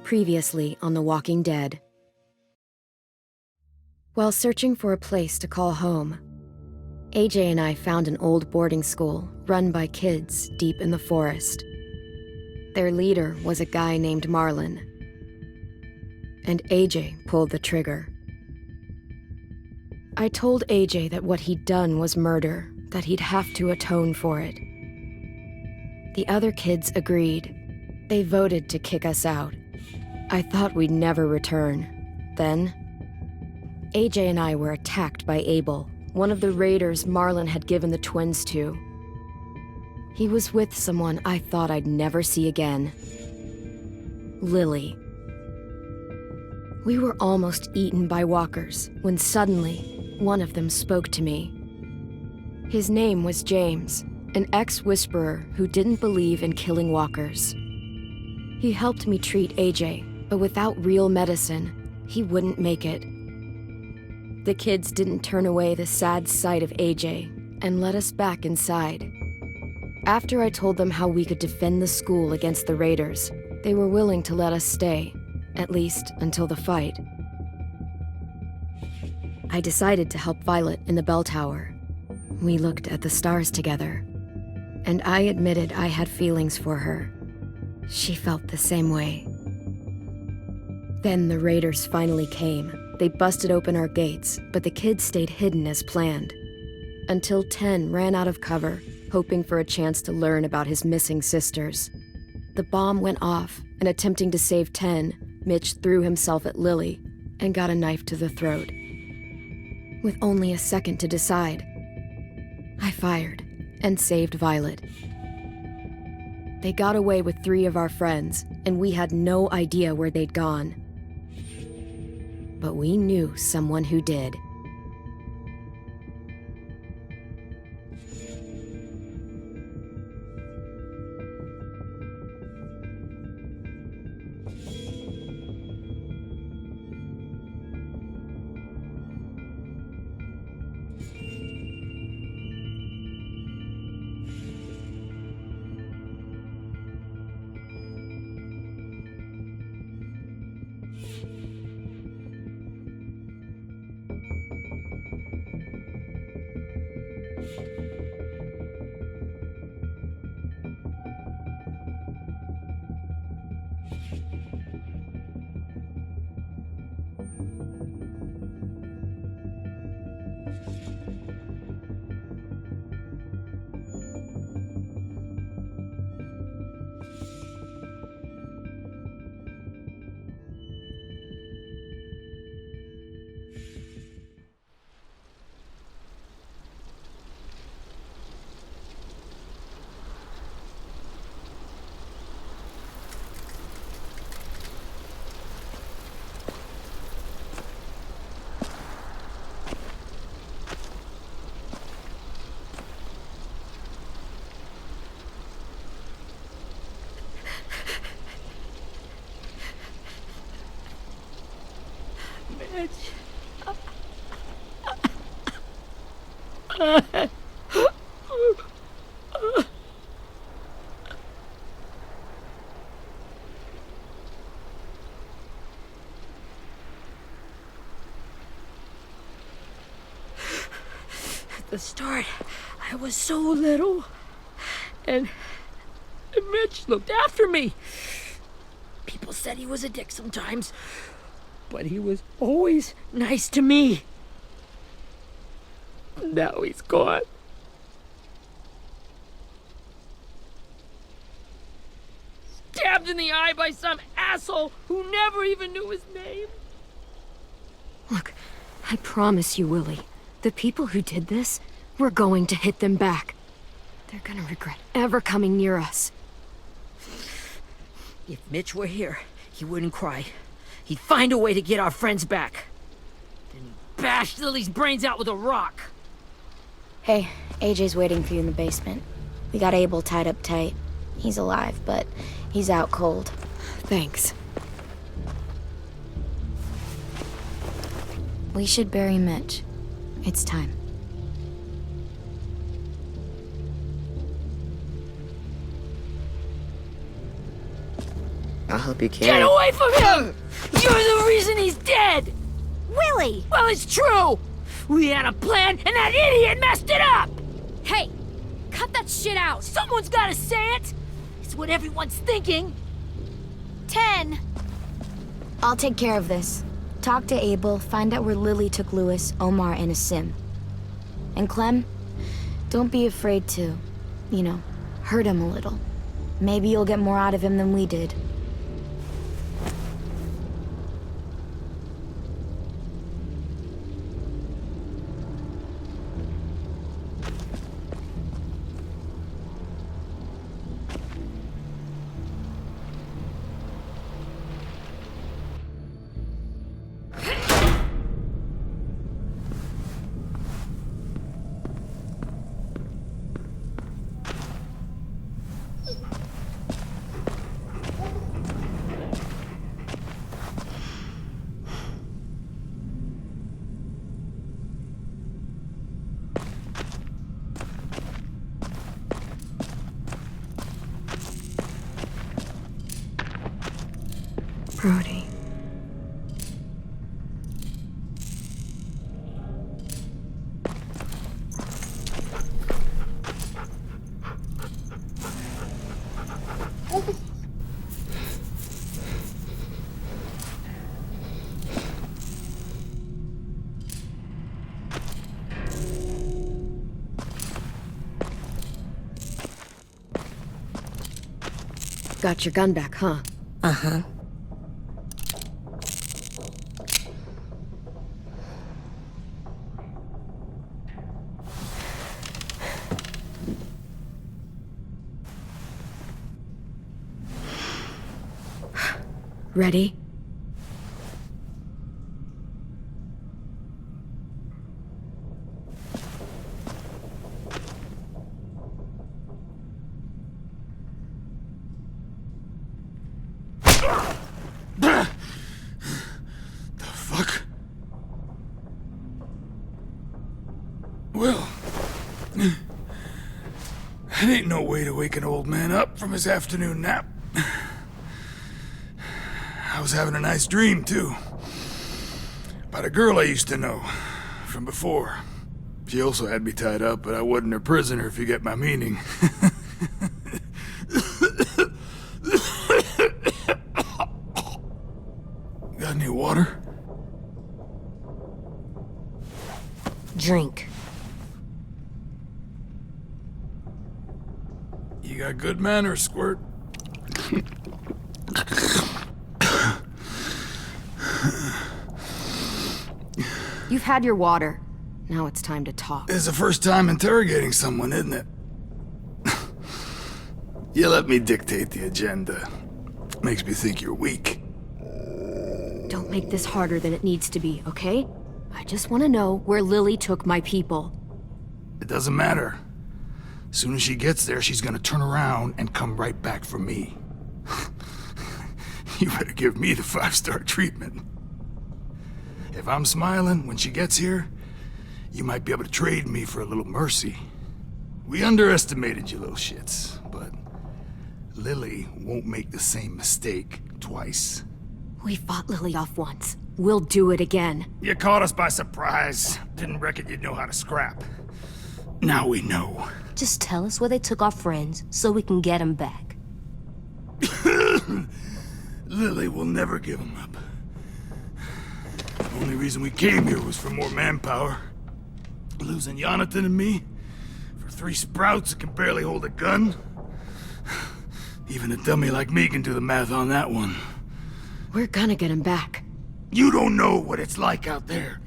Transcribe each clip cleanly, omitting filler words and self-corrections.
Previously on The Walking Dead. While searching for a place to call home, AJ and I found an old boarding school run by kids deep in the forest. Their leader was a guy named Marlon, and AJ pulled the trigger. I told AJ that what he'd done was murder, that he'd have to atone for it. The other kids agreed. They voted to kick us out. I thought we'd never return. Then, AJ and I were attacked by Abel, one of the raiders Marlon had given the twins to. He was with someone I thought I'd never see again. Lily. We were almost eaten by walkers when suddenly one of them spoke to me. His name was James, an ex-whisperer who didn't believe in killing walkers. He helped me treat AJ, but without real medicine, he wouldn't make it. The kids didn't turn away the sad sight of AJ and let us back inside. After I told them how we could defend the school against the raiders, they were willing to let us stay, at least until the fight. I decided to help Violet in the bell tower. We looked at the stars together, and I admitted I had feelings for her. She felt the same way. Then the raiders finally came. They busted open our gates, but the kids stayed hidden as planned. Until 10 ran out of cover, hoping for a chance to learn about his missing sisters. The bomb went off, and attempting to save 10, Mitch threw himself at Lily and got a knife to the throat. With only a second to decide, I fired and saved Violet. They got away with 3 of our friends, and we had no idea where they'd gone. But we knew someone who did. At the start, I was so little, and Mitch looked after me. People said he was a dick sometimes, but he was always nice to me. Now he's gone. Stabbed in the eye by some asshole who never even knew his name. Look, I promise you, Willie, the people who did this, we're going to hit them back. They're gonna regret ever coming near us. If Mitch were here, he wouldn't cry. He'd find a way to get our friends back. Then he'd bash Lily's brains out with a rock. Hey, AJ's waiting for you in the basement. We got Abel tied up tight. He's alive, but he's out cold. Thanks. We should bury Mitch. It's time. I'll help you carry Get it. away from him! You're the reason he's dead! Willie! Well, it's true! We had a plan, and that idiot messed it up! Hey, cut that shit out! Someone's gotta say it! It's what everyone's thinking. 10. I'll take care of this. Talk to Abel, find out where Lily took Lewis, Omar, and Asim. And Clem, don't be afraid to, hurt him a little. Maybe you'll get more out of him than we did. Brody. Got your gun back, huh? Uh-huh. Ready? The fuck? Well, that ain't no way to wake an old man up from his afternoon nap. I was having a nice dream, too. About a girl I used to know from before. She also had me tied up, but I wasn't her prisoner, if you get my meaning. Got any water? Drink. You got good manners, Squirt. You've had your water. Now it's time to talk. It's the first time interrogating someone, isn't it? You let me dictate the agenda. Makes me think you're weak. Don't make this harder than it needs to be, okay? I just want to know where Lily took my people. It doesn't matter. As soon as she gets there, she's gonna turn around and come right back for me. You better give me the 5-star treatment. If I'm smiling when she gets here, you might be able to trade me for a little mercy. We underestimated you little shits, but Lily won't make the same mistake twice. We fought Lily off once. We'll do it again. You caught us by surprise. Didn't reckon you'd know how to scrap. Now we know. Just tell us where they took our friends so we can get them back. Lily will never give them up. The only reason we came here was for more manpower. Losing Jonathan and me for 3 sprouts that can barely hold a gun. Even a dummy like me can do the math on that one. We're gonna get him back. You don't know what it's like out there.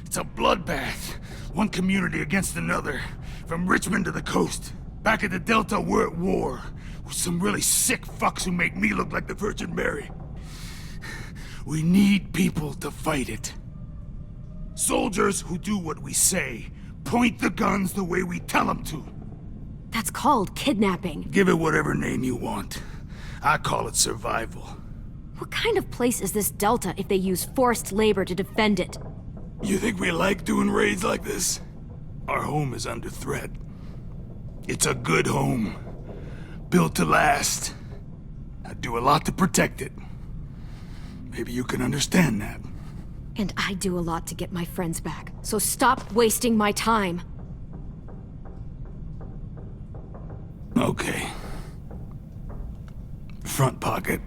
It's a bloodbath. One community against another. From Richmond to the coast. Back at the Delta, we're at war. With some really sick fucks who make me look like the Virgin Mary. We need people to fight it. Soldiers who do what we say. Point the guns the way we tell them to. That's called kidnapping. Give it whatever name you want. I call it survival. What kind of place is this Delta if they use forced labor to defend it? You think we like doing raids like this? Our home is under threat. It's a good home. Built to last. I'd do a lot to protect it. Maybe you can understand that. And I do a lot to get my friends back, so stop wasting my time. Okay. Front pocket.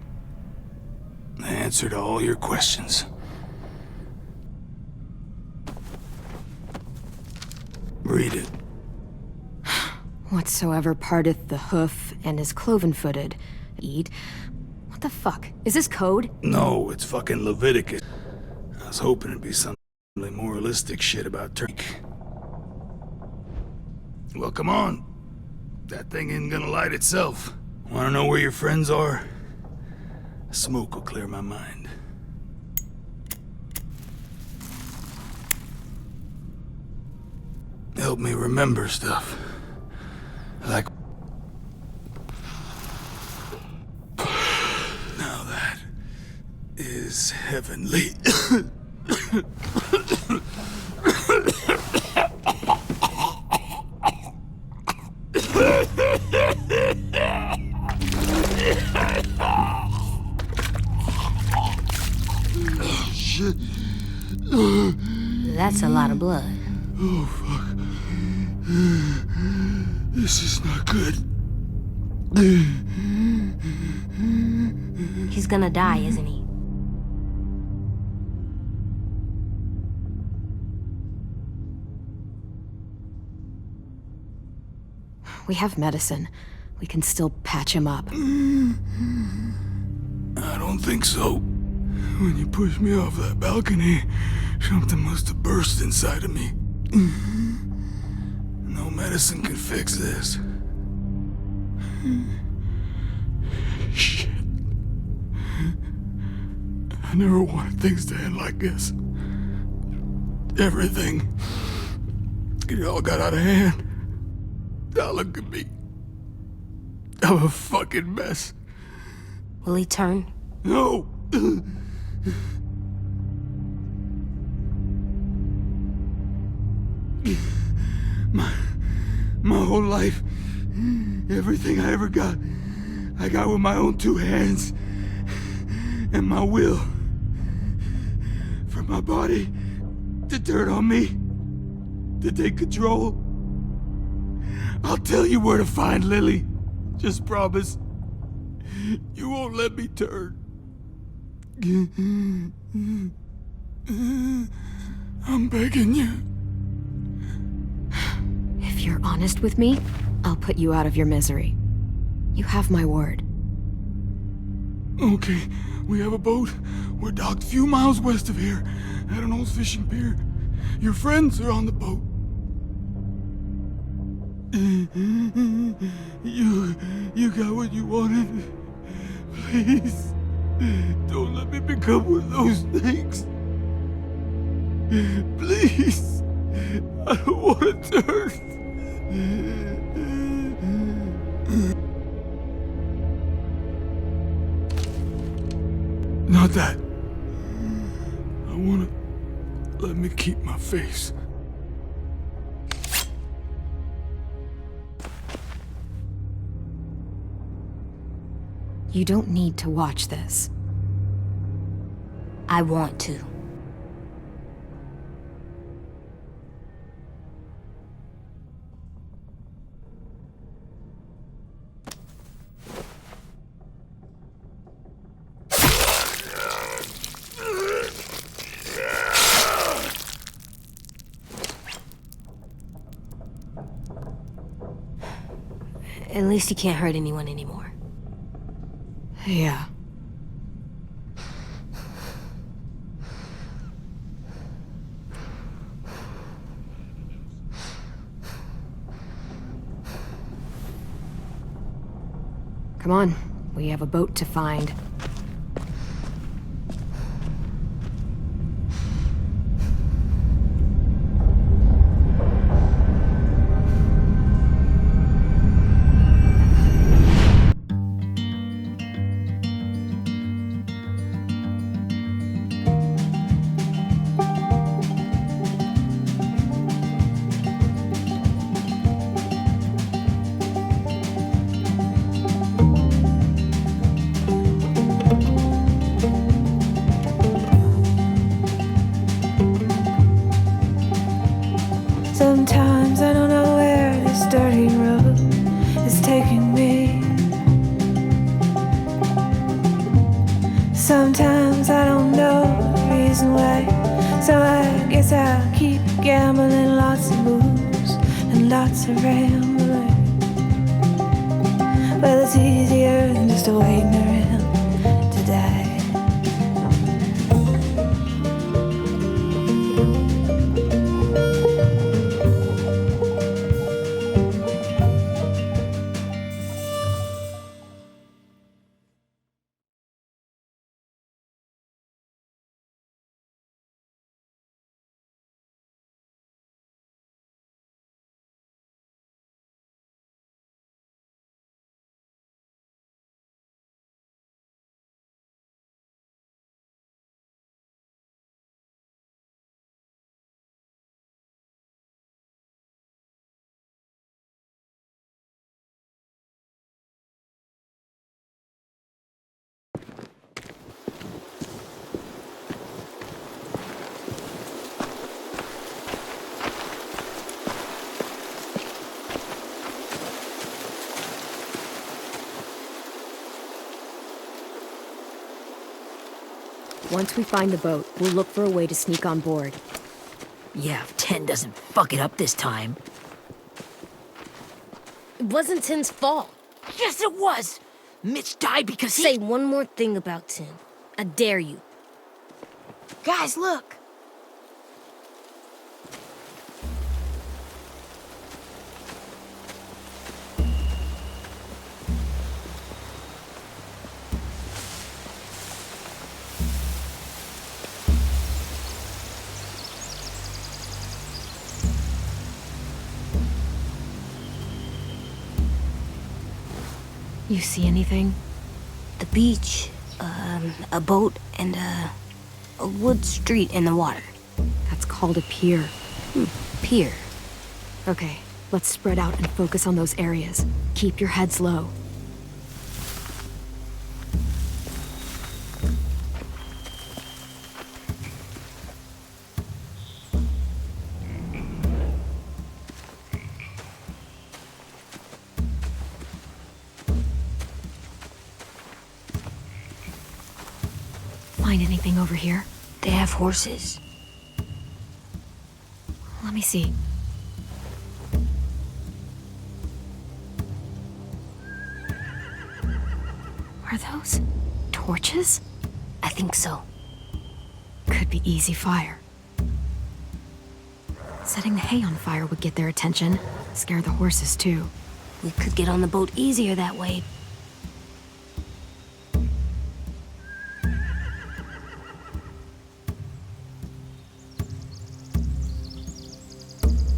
The answer to all your questions. Read it. Whatsoever parteth the hoof and is cloven-footed, eat. What the fuck? Is this code? No, it's fucking Leviticus. I was hoping it'd be some moralistic shit about Turkey. Well, come on. That thing ain't gonna light itself. Wanna know where your friends are? Smoke will clear my mind. Help me remember stuff. Like... Now that is heavenly. Shit. That's a lot of blood. Oh, fuck. This is not good. He's gonna die, isn't he? We have medicine. We can still patch him up. I don't think so. When you pushed me off that balcony, something must have burst inside of me. No medicine can fix this. Shit. I never wanted things to end like this. Everything. It all got out of hand. Now look at me. I'm a fucking mess. Will he turn? No! My whole life, everything I ever got, I got with my own two hands and my will. For my body to turn on me, to take control. I'll tell you where to find Lily. Just promise. You won't let me turn. I'm begging you. If you're honest with me, I'll put you out of your misery. You have my word. Okay, we have a boat. We're docked a few miles west of here, at an old fishing pier. Your friends are on the boat. You got what you wanted. Please, don't let me become one of those things. Please, I don't want to turn. Not that. I want to let me keep my face. You don't need to watch this. I want to. At least he can't hurt anyone anymore. Yeah. Come on, we have a boat to find. Sometimes I don't know where this dirty road is taking me. Sometimes I don't know the reason why, so I guess I'll keep gambling. Lots of moves and lots of rambling. Well, it's easier than just waiting around to die. Once we find the boat, we'll look for a way to sneak on board. Yeah, if 10 doesn't fuck it up this time. It wasn't Tin's fault. Yes, it was! Mitch died because Say one more thing about Tin. I dare you. Guys, look! You see anything? The beach, a boat, and a wood street in the water. That's called a pier. Pier. Okay, let's spread out and focus on those areas. Keep your heads low. Find anything over here? They have horses. Let me see. Are those torches? I think so. Could be easy fire. Setting the hay on fire would get their attention. Scare the horses, too. We could get on the boat easier that way.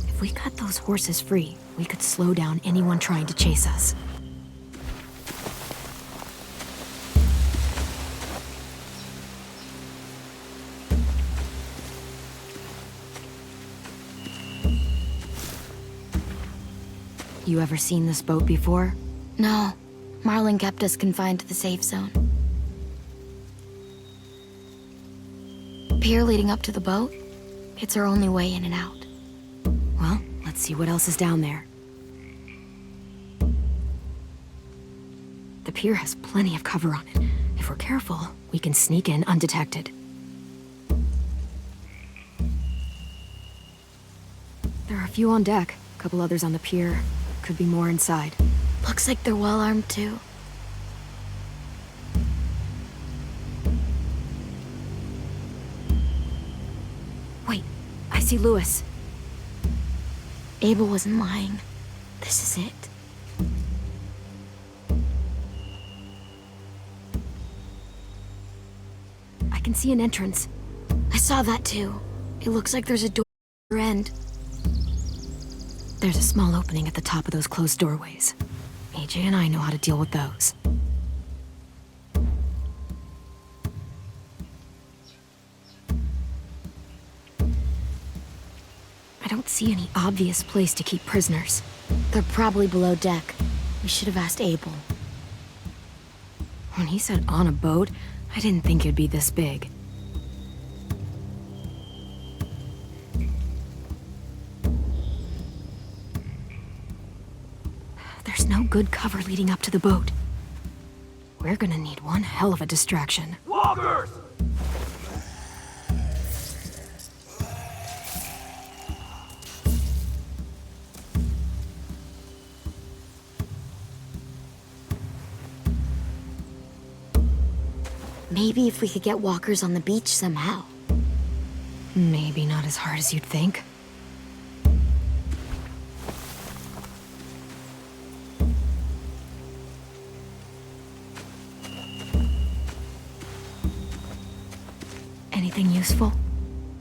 If we cut those horses free, we could slow down anyone trying to chase us. You ever seen this boat before? No. Marlin kept us confined to the safe zone. Pier leading up to the boat? It's our only way in and out. Well, let's see what else is down there. The pier has plenty of cover on it. If we're careful, we can sneak in undetected. There are a few on deck, a couple others on the pier. Could be more inside. Looks like they're well armed too. Wait, I see Lewis. Abel wasn't lying. This is it. I can see an entrance. I saw that too. It looks like there's a door at the end. There's a small opening at the top of those closed doorways. AJ and I know how to deal with those. I don't see any obvious place to keep prisoners. They're probably below deck. We should have asked Abel. When he said on a boat, I didn't think it'd be this big. There's no good cover leading up to the boat. We're gonna need one hell of a distraction. Walkers! Maybe if we could get walkers on the beach somehow. Maybe not as hard as you'd think. Anything useful?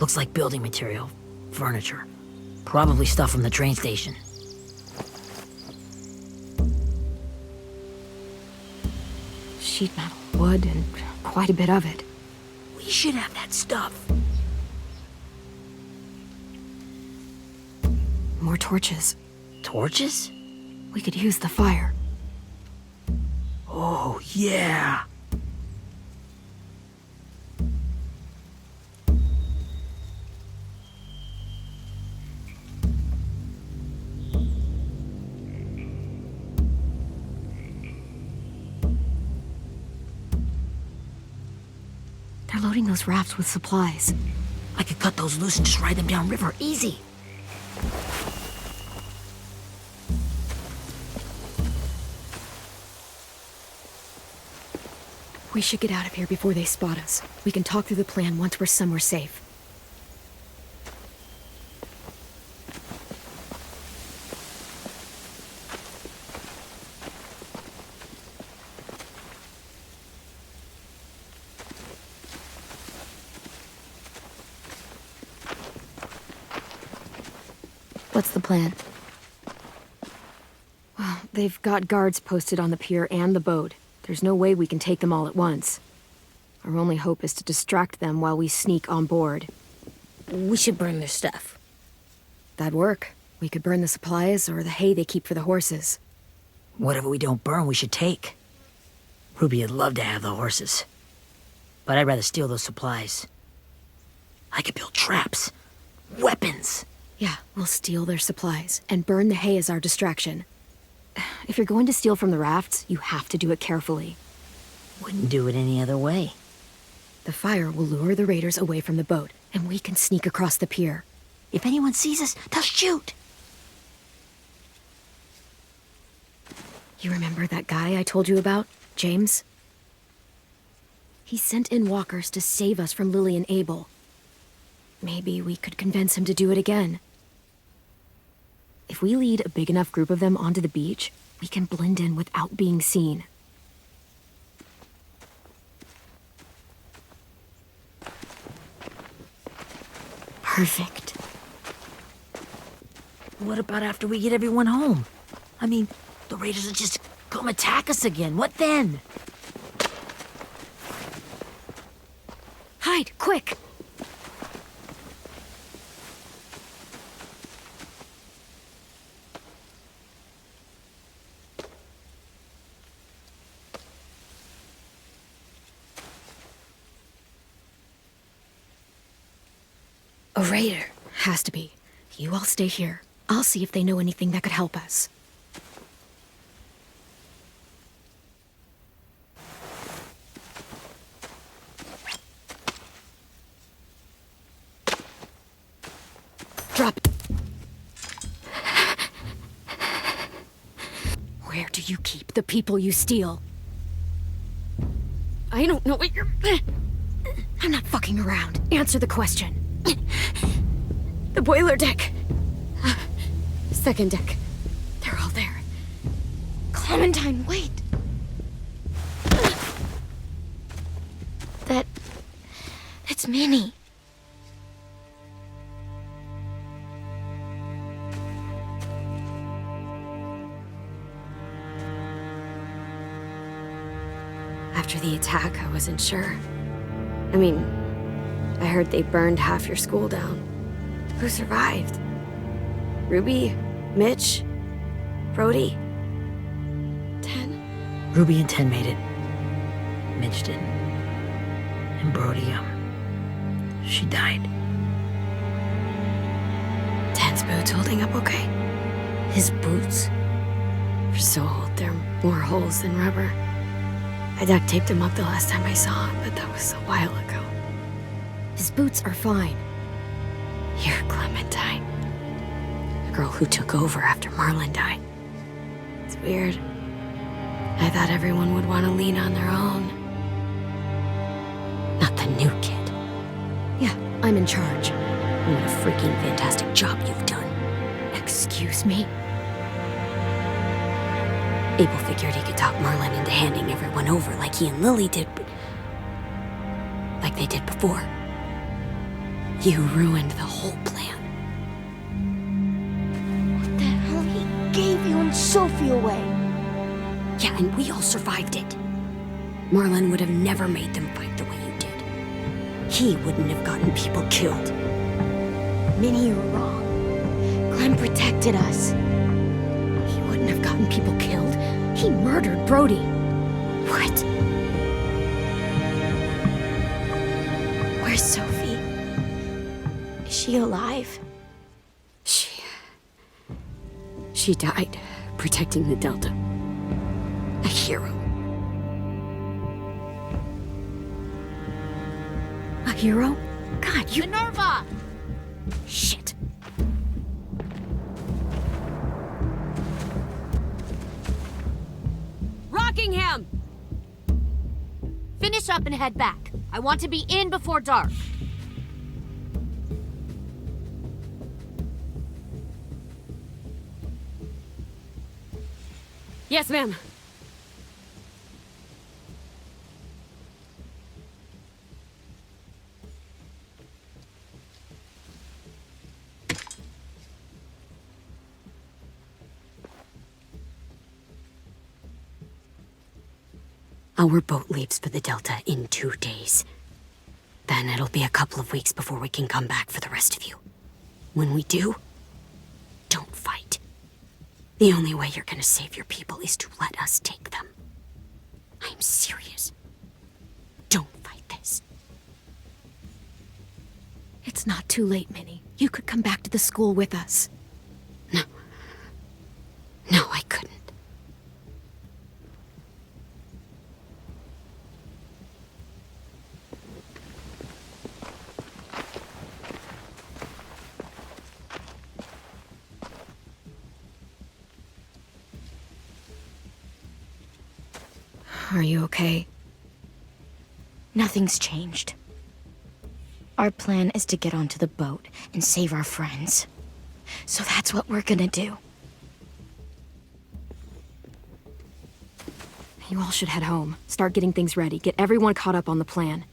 Looks like building material. Furniture. Probably stuff from the train station. Sheet metal, wood, and quite a bit of it. We should have that stuff. More torches. Torches? We could use the fire. Oh, yeah. They're loading those rafts with supplies. I could cut those loose and just ride them downriver. Easy. We should get out of here before they spot us. We can talk through the plan once we're somewhere safe. What's the plan? Well, they've got guards posted on the pier and the boat. There's no way we can take them all at once. Our only hope is to distract them while we sneak on board. We should burn their stuff. That'd work. We could burn the supplies or the hay they keep for the horses. Whatever we don't burn, we should take. Ruby would love to have the horses. But I'd rather steal those supplies. I could build traps. Weapons. Yeah, we'll steal their supplies and burn the hay as our distraction. If you're going to steal from the rafts, you have to do it carefully. Wouldn't do it any other way. The fire will lure the raiders away from the boat, and we can sneak across the pier. If anyone sees us, they'll shoot. You remember that guy I told you about, James? He sent in walkers to save us from Lily and Abel. Maybe we could convince him to do it again. If we lead a big enough group of them onto the beach, we can blend in without being seen. Perfect. What about after we get everyone home? I mean, the raiders will just come attack us again. What then? Hide, quick! A raider. Has to be. You all stay here. I'll see if they know anything that could help us. Drop it. Where do you keep the people you steal? I don't know what you're... I'm not fucking around. Answer the question. The boiler deck. Second deck. They're all there. Clementine, wait. That's Minnie. After the attack, I wasn't sure. I mean, I heard they burned half your school down. Who survived? Ruby? Mitch? Brody? 10? Ruby and 10 made it. Mitch didn't. And Brody, she died. 10's boots holding up okay? His boots? They're so old, they're more holes than rubber. I duct taped him up the last time I saw him, but that was a while ago. His boots are fine. You're Clementine. The girl who took over after Marlon died. It's weird. I thought everyone would want to lean on their own. Not the new kid. Yeah, I'm in charge. What a freaking fantastic job you've done. Excuse me? Abel figured he could talk Marlon into handing everyone over like he and Lily did, but... like they did before. You ruined the whole plan. What the hell? He gave you and Sophie away. Yeah, and we all survived it. Marlon would have never made them fight the way you did. He wouldn't have gotten people killed. Minnie, you're wrong. Clem protected us. He wouldn't have gotten people killed. He murdered Brody. What? Where's Sophie? Is she alive? She died protecting the Delta. A hero. A hero? God, you... Minerva! Shit. Rockingham! Finish up and head back. I want to be in before dark. Yes, ma'am. Our boat leaves for the Delta in 2 days. Then it'll be a couple of weeks before we can come back for the rest of you. When we do, don't fight. The only way you're gonna save your people is to let us take them. I'm serious. Don't fight this. It's not too late, Minnie. You could come back to the school with us. No, I couldn't. Are you okay? Nothing's changed. Our plan is to get onto the boat and save our friends. So that's what we're gonna do. You all should head home. Start getting things ready. Get everyone caught up on the plan.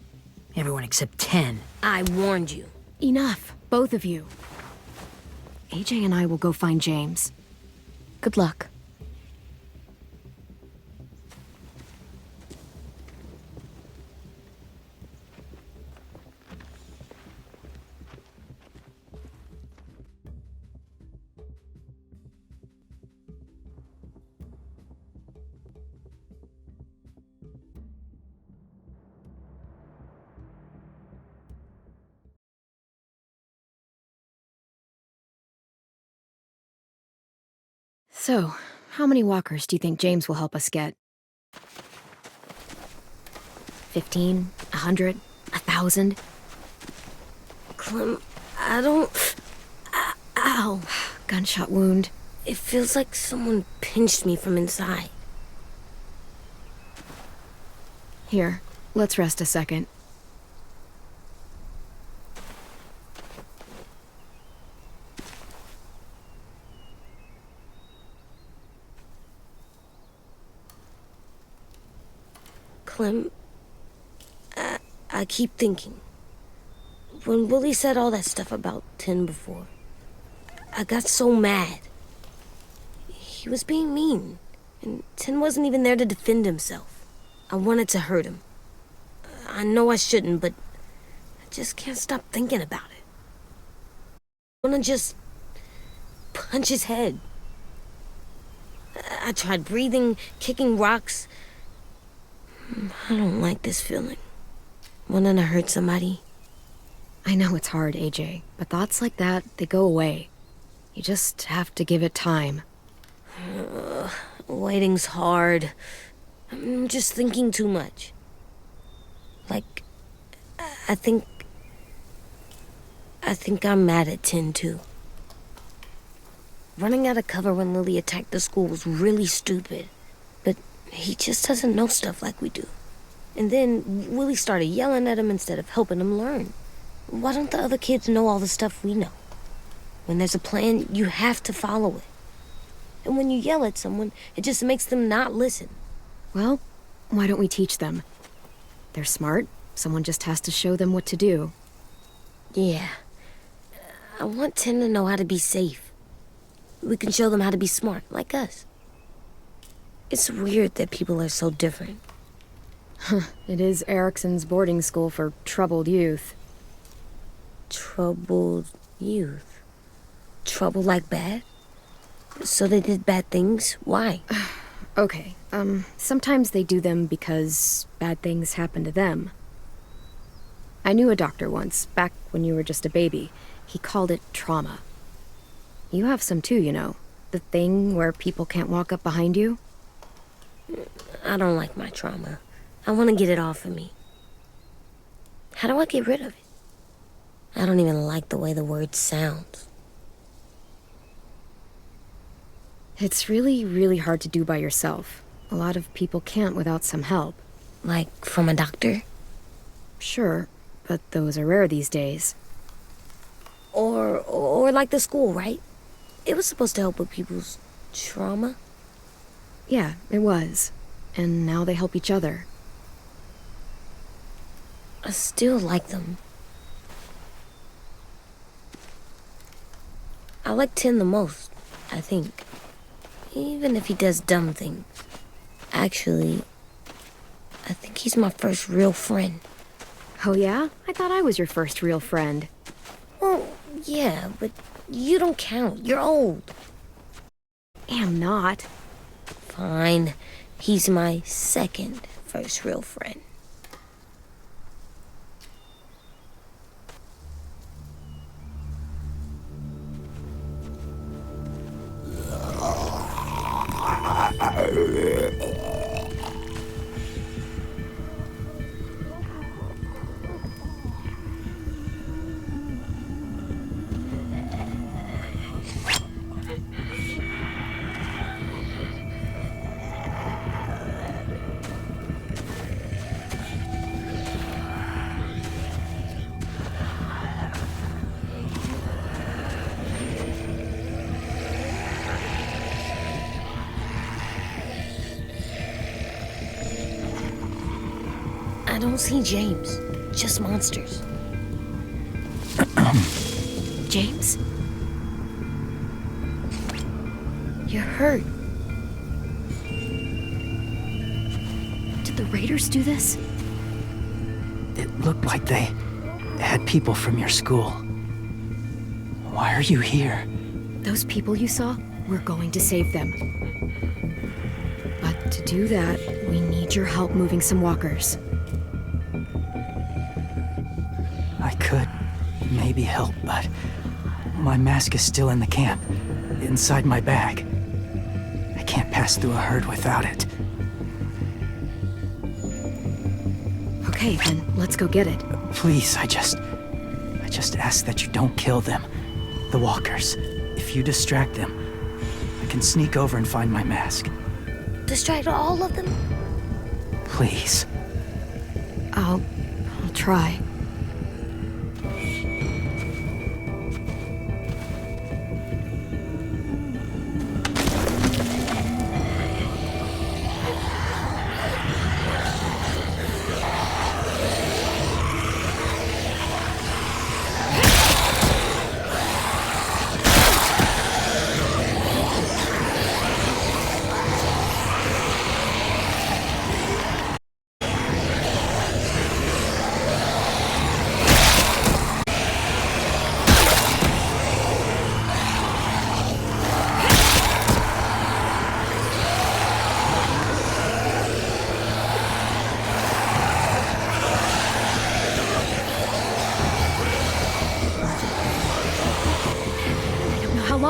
Everyone except 10. I warned you. Enough, both of you. AJ and I will go find James. Good luck. So, how many walkers do you think James will help us get? 15? 100? 1,000? Clem, I don't... Ow. Gunshot wound. It feels like someone pinched me from inside. Here, let's rest a second. Clem, I keep thinking. When Willie said all that stuff about 10 before, I got so mad. He was being mean, and 10 wasn't even there to defend himself. I wanted to hurt him. I know I shouldn't, but I just can't stop thinking about it. I want to just punch his head. I tried breathing, kicking rocks. I don't like this feeling. Wanting to hurt somebody. I know it's hard, AJ, but thoughts like that, they go away. You just have to give it time. Waiting's hard. I'm just thinking too much. Like, I think I'm mad at 10 too. Running out of cover when Lily attacked the school was really stupid. But he just doesn't know stuff like we do. And then Willie started yelling at him instead of helping him learn. Why don't the other kids know all the stuff we know? When there's a plan, you have to follow it. And when you yell at someone, it just makes them not listen. Well, why don't we teach them? They're smart. Someone just has to show them what to do. Yeah. I want Tim to know how to be safe. We can show them how to be smart, like us. It's weird that people are so different. It is Erickson's boarding school for troubled youth. Troubled youth? Trouble like bad? So they did bad things? Why? Okay, sometimes they do them because bad things happen to them. I knew a doctor once, back when you were just a baby. He called it trauma. You have some too, you know. The thing where people can't walk up behind you. I don't like my trauma. I want to get it off of me. How do I get rid of it? I don't even like the way the word sounds. It's really, really hard to do by yourself. A lot of people can't without some help. Like from a doctor? Sure, but those are rare these days. Or like the school, right? It was supposed to help with people's trauma. Yeah, it was. And now they help each other. I still like them. I like Tim the most, I think. Even if he does dumb things. Actually, I think he's my first real friend. Oh yeah? I thought I was your first real friend. Well, yeah, but you don't count. You're old. Am not. Fine. He's my second first real friend. I don't see James, just monsters. James? You're hurt. Did the Raiders do this? It looked like they had people from your school. Why are you here? Those people you saw, we're going to save them. But to do that, we need your help moving some walkers. I could maybe help, but my mask is still in the camp, inside my bag. I can't pass through a herd without it. Okay, then let's go get it. Please, I just ask that you don't kill them. The walkers. If you distract them, I can sneak over and find my mask. Distract all of them? Please. I'll try.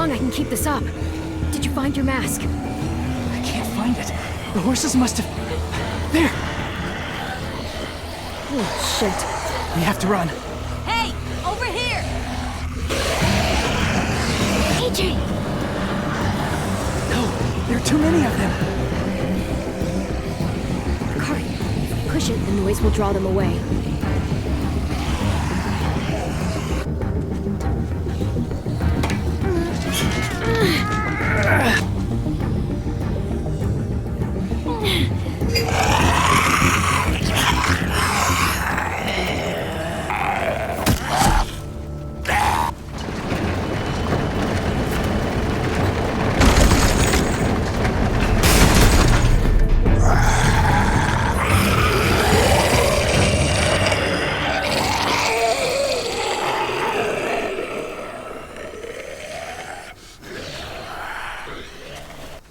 I can keep this up. Did you find your mask? I can't find it. The horses must have... There! Oh, shit. We have to run. Hey, over here! AJ! No, there are too many of them. Cart, push it, the noise will draw them away.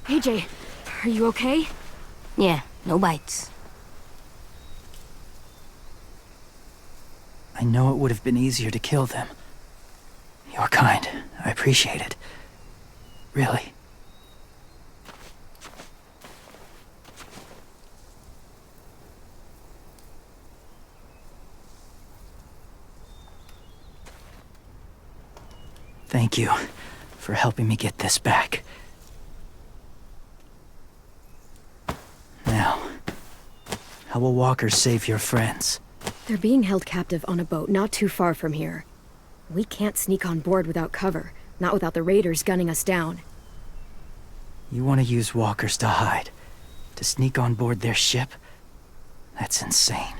AJ, are you okay? Yeah, no bites. I know it would have been easier to kill them. You're kind. I appreciate it. Really. Thank you for helping me get this back. Now, how will walkers save your friends? They're being held captive on a boat not too far from here. We can't sneak on board without cover, not without the raiders gunning us down. You want to use walkers to hide? To sneak on board their ship? That's insane.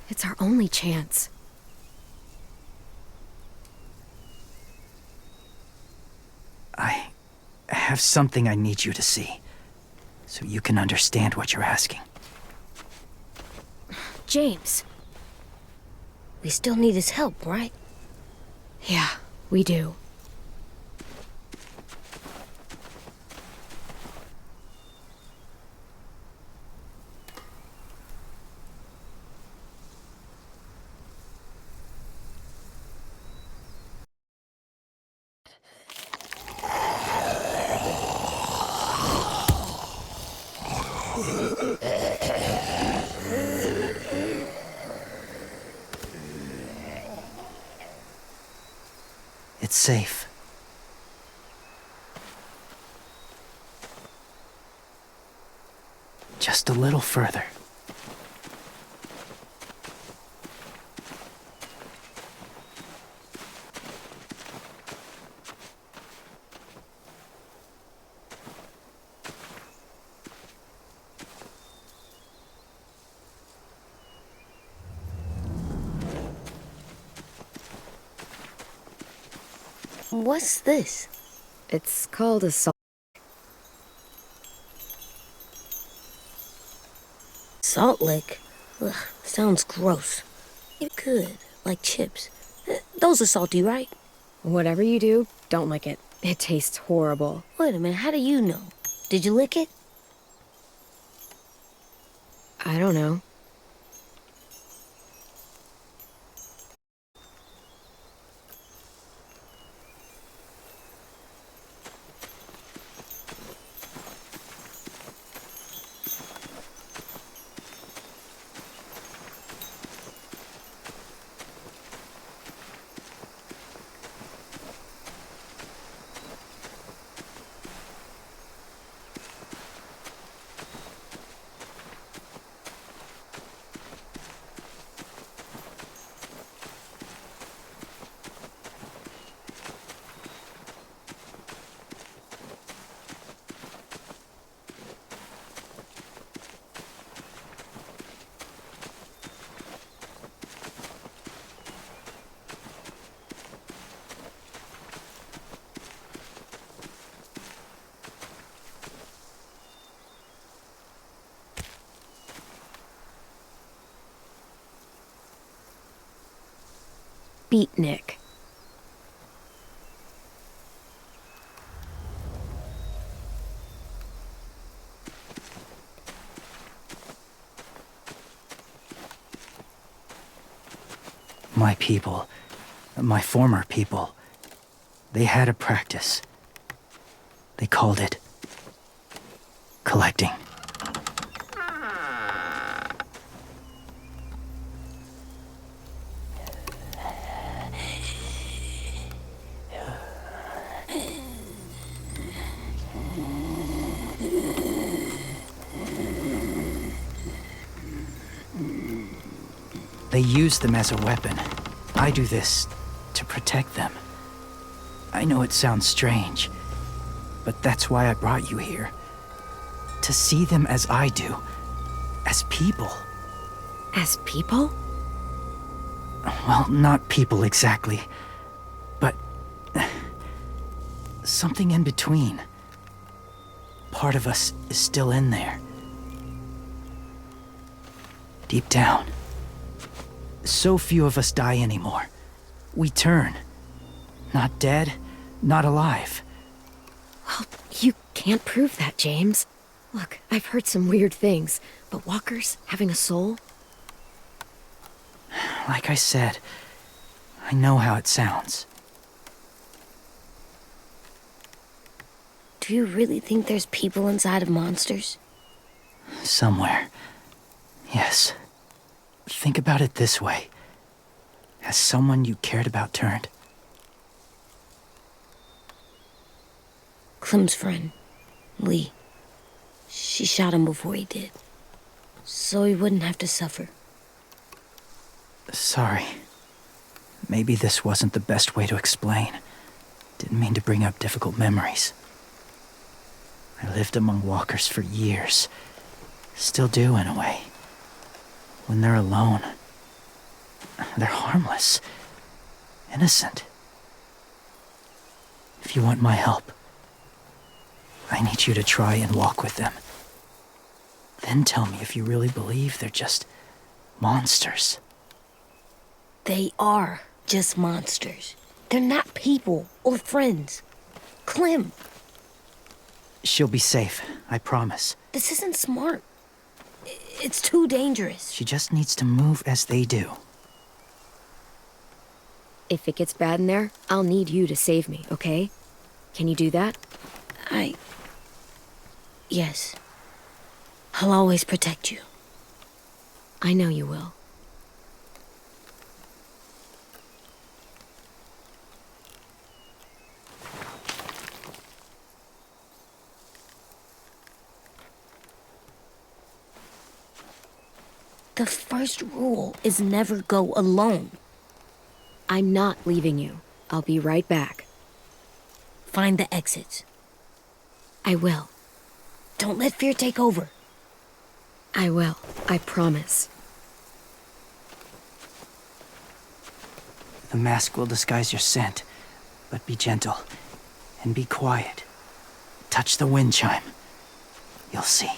It's our only chance. I have something I need you to see, so you can understand what you're asking. James. We still need his help, right? Yeah, we do. It's safe. Just a little further. What's this? It's called a salt. Salt lick? Ugh, sounds gross. It could, like chips. Those are salty, right? Whatever you do, don't lick it. It tastes horrible. Wait a minute, how do you know? Did you lick it? I don't know. Beatnik. My people, my former people, they had a practice. They called it collecting. They use them as a weapon. I do this to protect them. I know it sounds strange, but that's why I brought you here. To see them as I do. As people. As people? Well, not people exactly, but something in between. Part of us is still in there. Deep down. So few of us die anymore. We turn. Not dead, not alive. Well, you can't prove that, James. Look, I've heard some weird things, but walkers having a soul? Like I said, I know how it sounds. Do you really think there's people inside of monsters? Somewhere. Yes. Think about it this way. Has someone you cared about turned? Clem's friend, Lee. She shot him before he did. So he wouldn't have to suffer. Sorry. Maybe this wasn't the best way to explain. Didn't mean to bring up difficult memories. I lived among walkers for years. Still do, in a way. When they're alone, they're harmless. Innocent. If you want my help, I need you to try and walk with them. Then tell me if you really believe they're just monsters. They are just monsters. They're not people or friends. Clem, She'll be safe, I promise. this isn't smart. It's too dangerous. She just needs to move as they do. If it gets bad in there, I'll need you to save me, okay? Can you do that? Yes. I'll always protect you. I know you will. The first rule is never go alone. I'm not leaving you. I'll be right back. Find the exits. I will. Don't let fear take over. I will. I promise. The mask will disguise your scent, but be gentle and be quiet. Touch the wind chime. You'll see.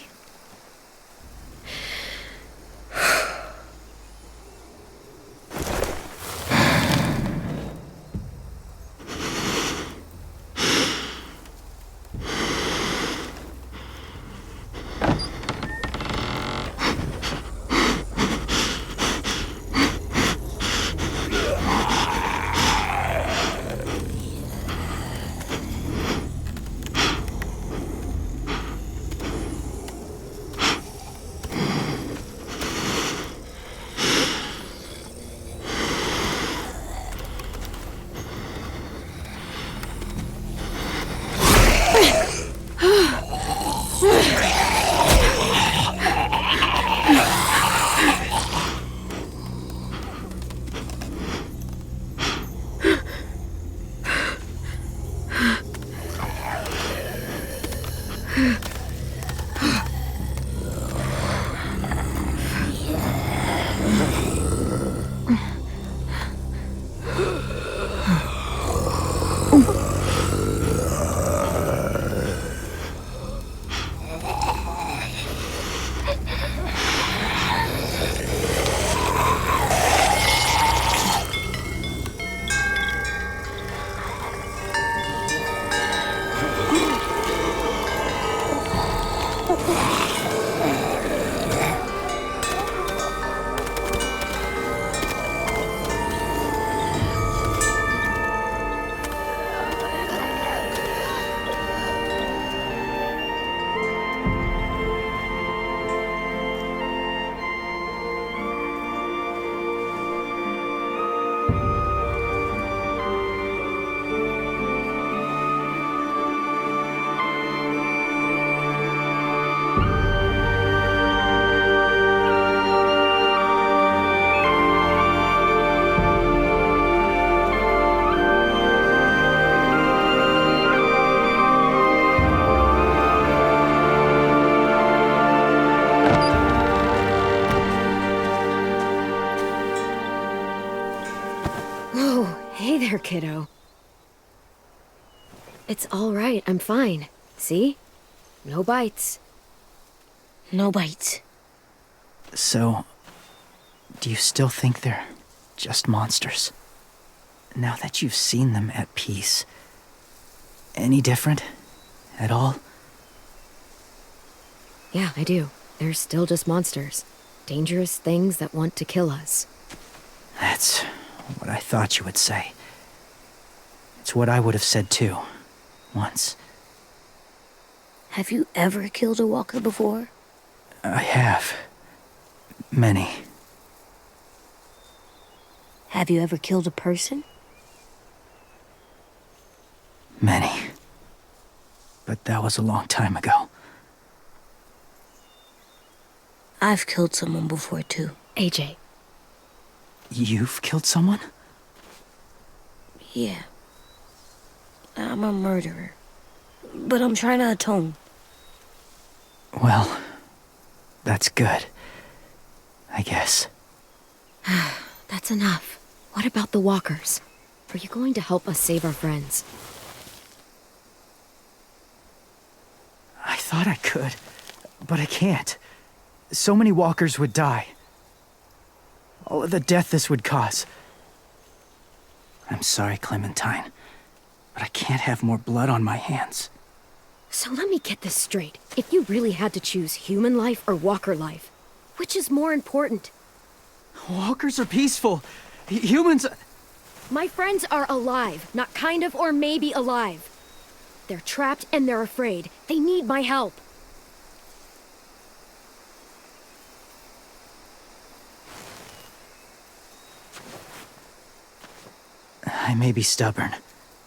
kiddo. It's all right, I'm fine. See? No bites. No bites. So, do you still think they're just monsters? Now that you've seen them at peace, any different at all? Yeah, I do. They're still just monsters. Dangerous things that want to kill us. That's what I thought you would say. It's what I would have said too, once. Have you ever killed a walker before? I have. Many. Have you ever killed a person? Many. But that was a long time ago. I've killed someone before too. AJ. You've killed someone? Yeah. I'm a murderer. But I'm trying to atone. Well, that's good. I guess. That's enough. What about the walkers? Are you going to help us save our friends? I thought I could, but I can't. So many walkers would die. All of the death this would cause. I'm sorry, Clementine, but I can't have more blood on my hands. So let me get this straight. If you really had to choose human life or walker life, which is more important? Walkers are peaceful. Humans... My friends are alive, not kind of or maybe alive. They're trapped and they're afraid. They need my help. I may be stubborn,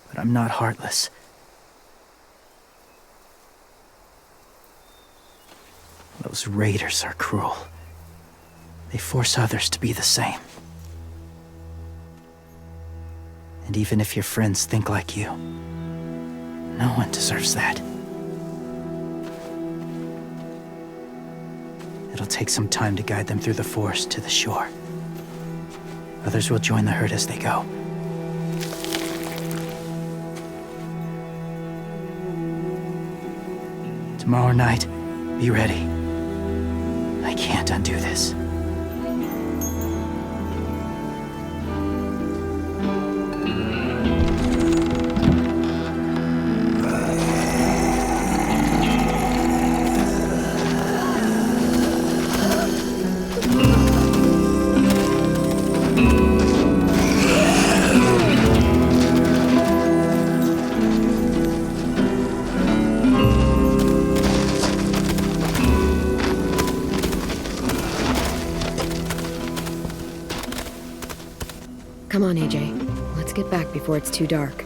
but I'm not heartless. Those raiders are cruel. They force others to be the same. And even if your friends think like you, no one deserves that. It'll take some time to guide them through the forest to the shore. Others will join the herd as they go. Tomorrow night, be ready. I can't undo this. Come on, AJ. Let's get back before it's too dark.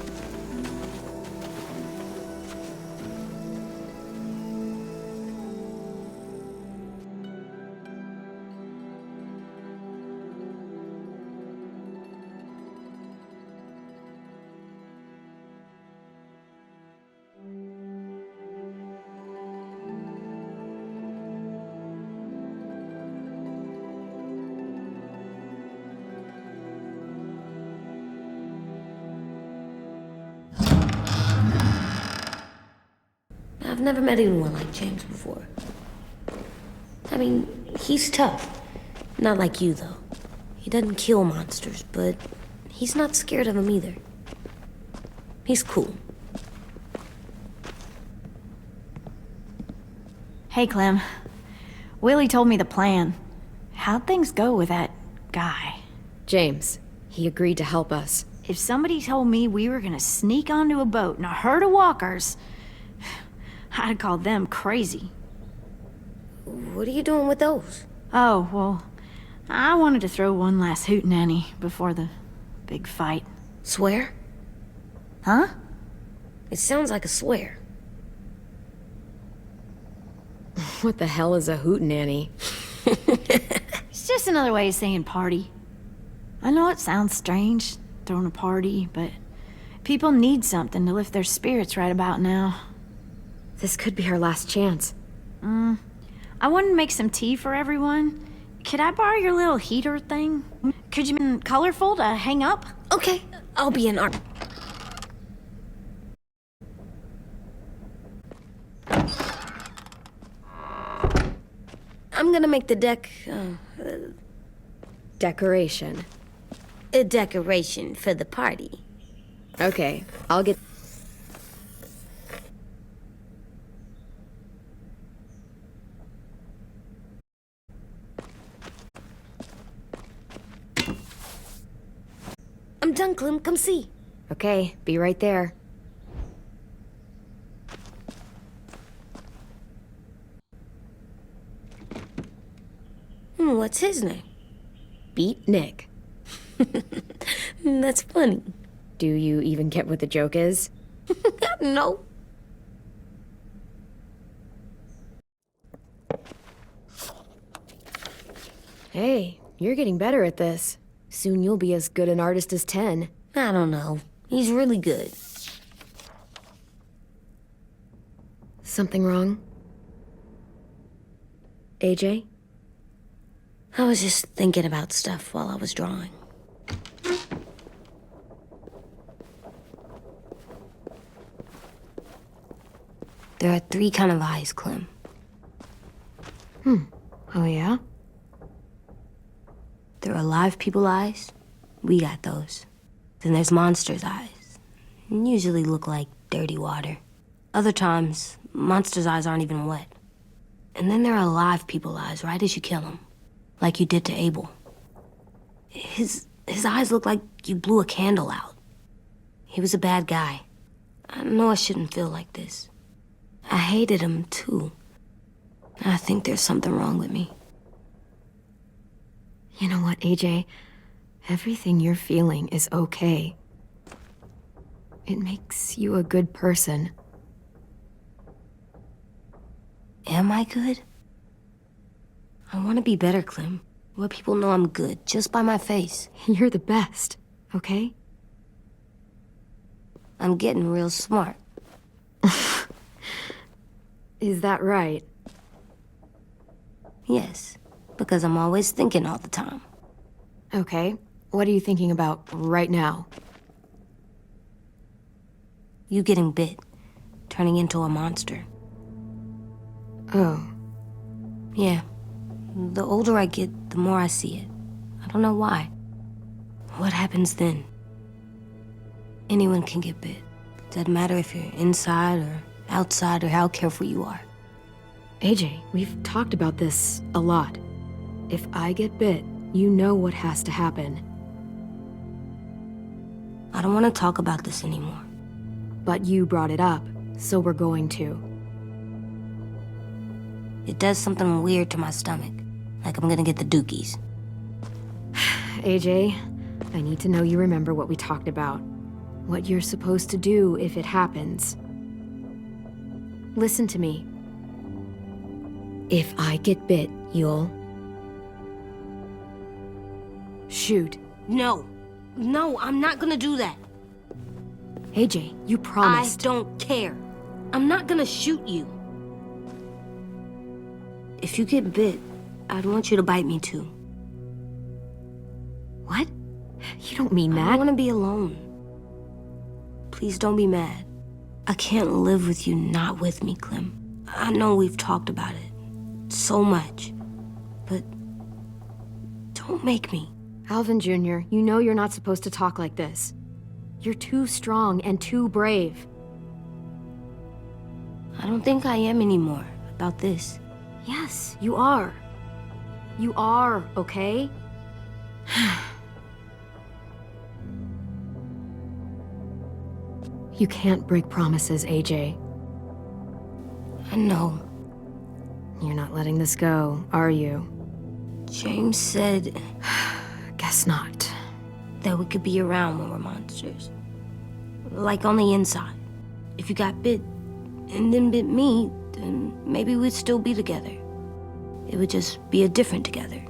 I've never met anyone like James before. I mean, he's tough. Not like you, though. He doesn't kill monsters, but he's not scared of them either. He's cool. Hey, Clem. Willie told me the plan. How'd things go with that guy? James, he agreed to help us. If somebody told me we were gonna sneak onto a boat in a herd of walkers, I'd call them crazy. What are you doing with those? Oh, well, I wanted to throw one last hootenanny before the big fight. Swear? Huh? It sounds like a swear. What the hell is a hootenanny? It's just another way of saying party. I know it sounds strange, throwing a party, but people need something to lift their spirits right about now. This could be our last chance. I wanted to make some tea for everyone. Could I borrow your little heater thing? Could you make it colorful to hang up? Okay, I'll be an art. I'm gonna make the deck, Decoration. a decoration for the party. Okay, I'll get... I'm done, Clem. Come see. Okay, be right there. What's his name? Beat Nick. That's funny. Do you even get what the joke is? No. Hey, you're getting better at this. Soon you'll be as good an artist as 10. I don't know. He's really good. Something wrong? AJ? I was just thinking about stuff while I was drawing. There are 3 kind of eyes, Clem. Oh yeah? There are live people eyes. We got those. Then there's monsters' eyes. Usually look like dirty water. Other times, monsters' eyes aren't even wet. And then there are live people eyes right as you kill them. Like you did to Abel. His eyes look like you blew a candle out. He was a bad guy. I know I shouldn't feel like this. I hated him, too. I think there's something wrong with me. You know what, AJ? Everything you're feeling is okay. It makes you a good person. Am I good? I want to be better, Clem. Where people know I'm good, just by my face. You're the best, okay? I'm getting real smart. Is that right? Yes, because I'm always thinking all the time. Okay. What are you thinking about right now? You getting bit, turning into a monster. Oh. Yeah. The older I get, the more I see it. I don't know why. What happens then? Anyone can get bit. Doesn't matter if you're inside or outside or how careful you are. AJ, we've talked about this a lot. If I get bit, you know what has to happen. I don't want to talk about this anymore. But you brought it up, so we're going to. It does something weird to my stomach. Like I'm gonna get the dookies. AJ, I need to know you remember what we talked about. What you're supposed to do if it happens. Listen to me. If I get bit, you'll... shoot. No. No, I'm not gonna do that. AJ, you promised. I don't care. I'm not gonna shoot you. If you get bit, I'd want you to bite me too. What? You don't mean I that. want to be alone. Please don't be mad. I can't live with you not with me, Clem. I know we've talked about it so much, but don't make me. Alvin Jr., you know you're not supposed to talk like this. You're too strong and too brave. I don't think I am anymore about this. Yes, you are. You are, okay? You can't break promises, AJ. I know. You're not letting this go, are you? James said Guess not. that we could be around when we're monsters. Like on the inside. If you got bit and then bit me, then maybe we'd still be together. It would just be a different together.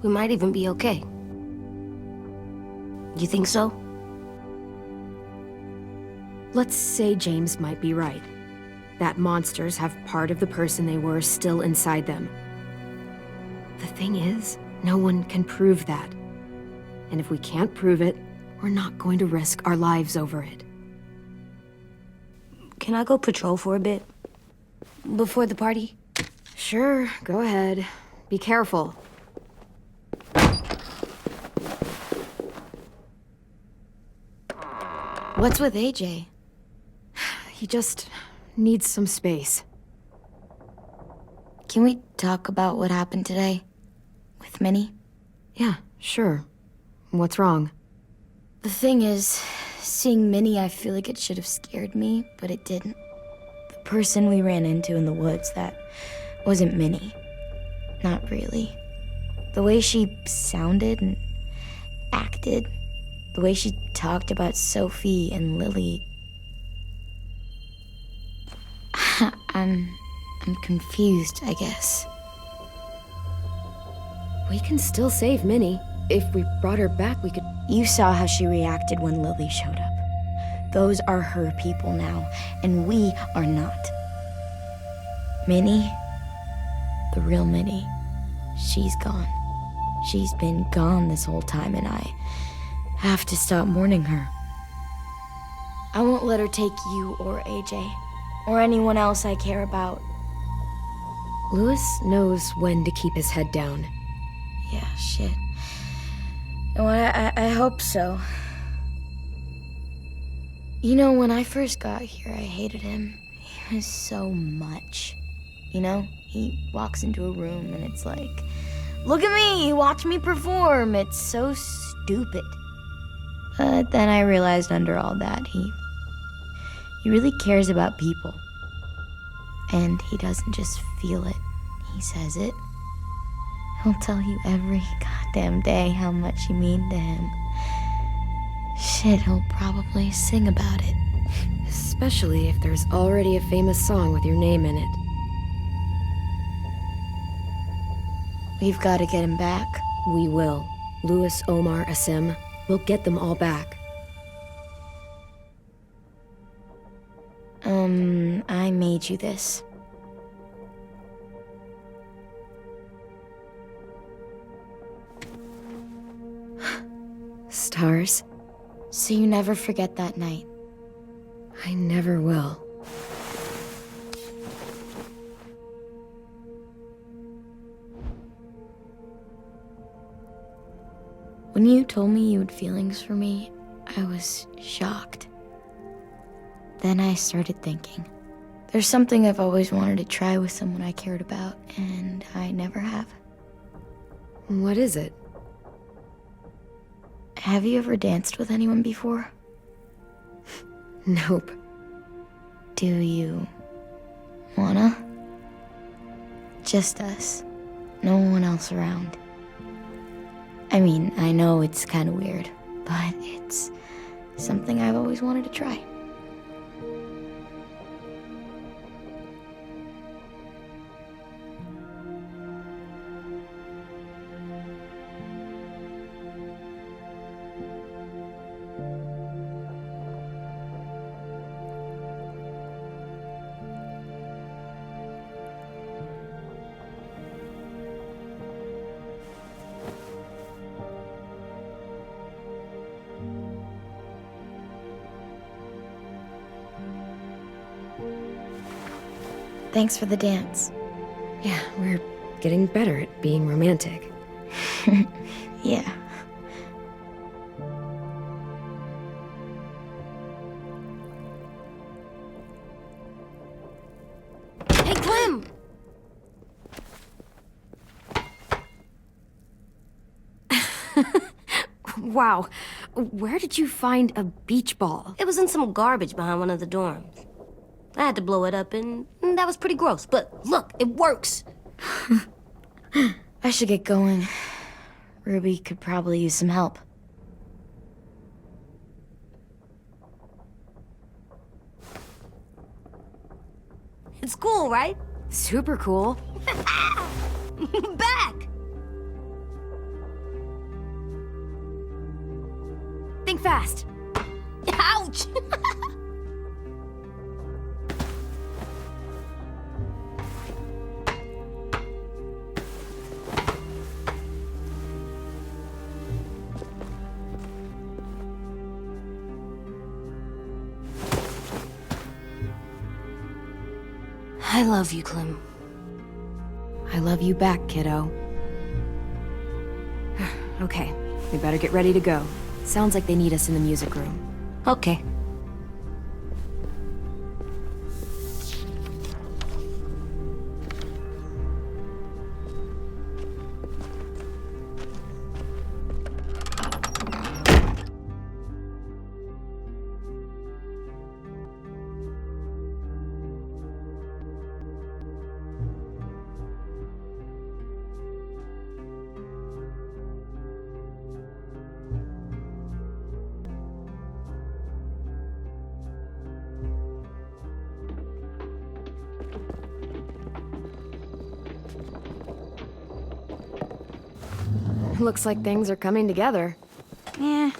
We might even be okay. You think so? Let's say James might be right. That monsters have part of the person they were still inside them. The thing is, no one can prove that. And if we can't prove it, we're not going to risk our lives over it. Can I go patrol for a bit? Before the party? Sure, go ahead. Be careful. What's with AJ? He just needs some space. Can we talk about what happened today? With Minnie? Yeah, sure. What's wrong? The thing is, seeing Minnie, I feel like it should have scared me, but it didn't. The person we ran into in the woods, that wasn't Minnie. Not really. The way she sounded and acted, the way she talked about Sophie and Lily. I'm confused, I guess. We can still save Minnie. If we brought her back, we could... You saw how she reacted when Lily showed up. Those are her people now, and we are not. Minnie, the real Minnie, she's gone. She's been gone this whole time, and I have to stop mourning her. I won't let her take you or AJ, or anyone else I care about. Louis knows when to keep his head down. Yeah, shit. No, I hope so. You know, when I first got here, I hated him. He was so much. You know, he walks into a room and it's like, look at me, watch me perform. It's so stupid. But then I realized under all that, he really cares about people. And he doesn't just feel it, he says it. He'll tell you every goddamn day how much you mean to him. Shit, he'll probably sing about it. Especially if there's already a famous song with your name in it. We've got to get him back. We will. Louis, Omar, Asim, we'll get them all back. I made you this. Stars? So you never forget that night. I never will. When you told me you had feelings for me, I was shocked. Then I started thinking. There's something I've always wanted to try with someone I cared about, and I never have. What is it? Have you ever danced with anyone before? Nope. Do you wanna? Just us. No one else around. I mean, I know it's kind of weird, but it's something I've always wanted to try. Thanks for the dance. Yeah, we're getting better at being romantic. Yeah. Hey, Clem! Wow, where did you find a beach ball? It was in some garbage behind one of the dorms. I had to blow it up, and that was pretty gross. But look, it works. I should get going. Ruby could probably use some help. It's cool, right? Super cool. Back! Think fast. Ouch! I love you, Clem. I love you back, kiddo. Okay, we better get ready to go. Sounds like they need us in the music room. Okay. Looks like things are coming together. Yeah.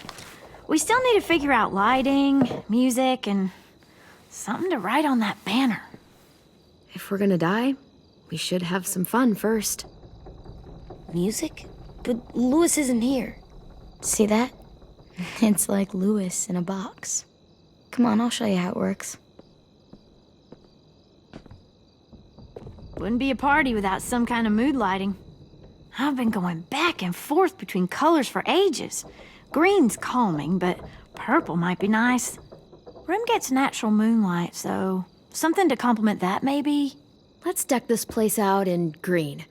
We still need to figure out lighting, music, and something to write on that banner. If we're gonna die, we should have some fun first. Music? But Louis isn't here. See that? It's like Louis in a box. Come on, I'll show you how it works. Wouldn't be a party without some kind of mood lighting. I've been going back and forth between colors for ages. Green's calming, but purple might be nice. Room gets natural moonlight, so something to complement that, maybe? Let's deck this place out in green.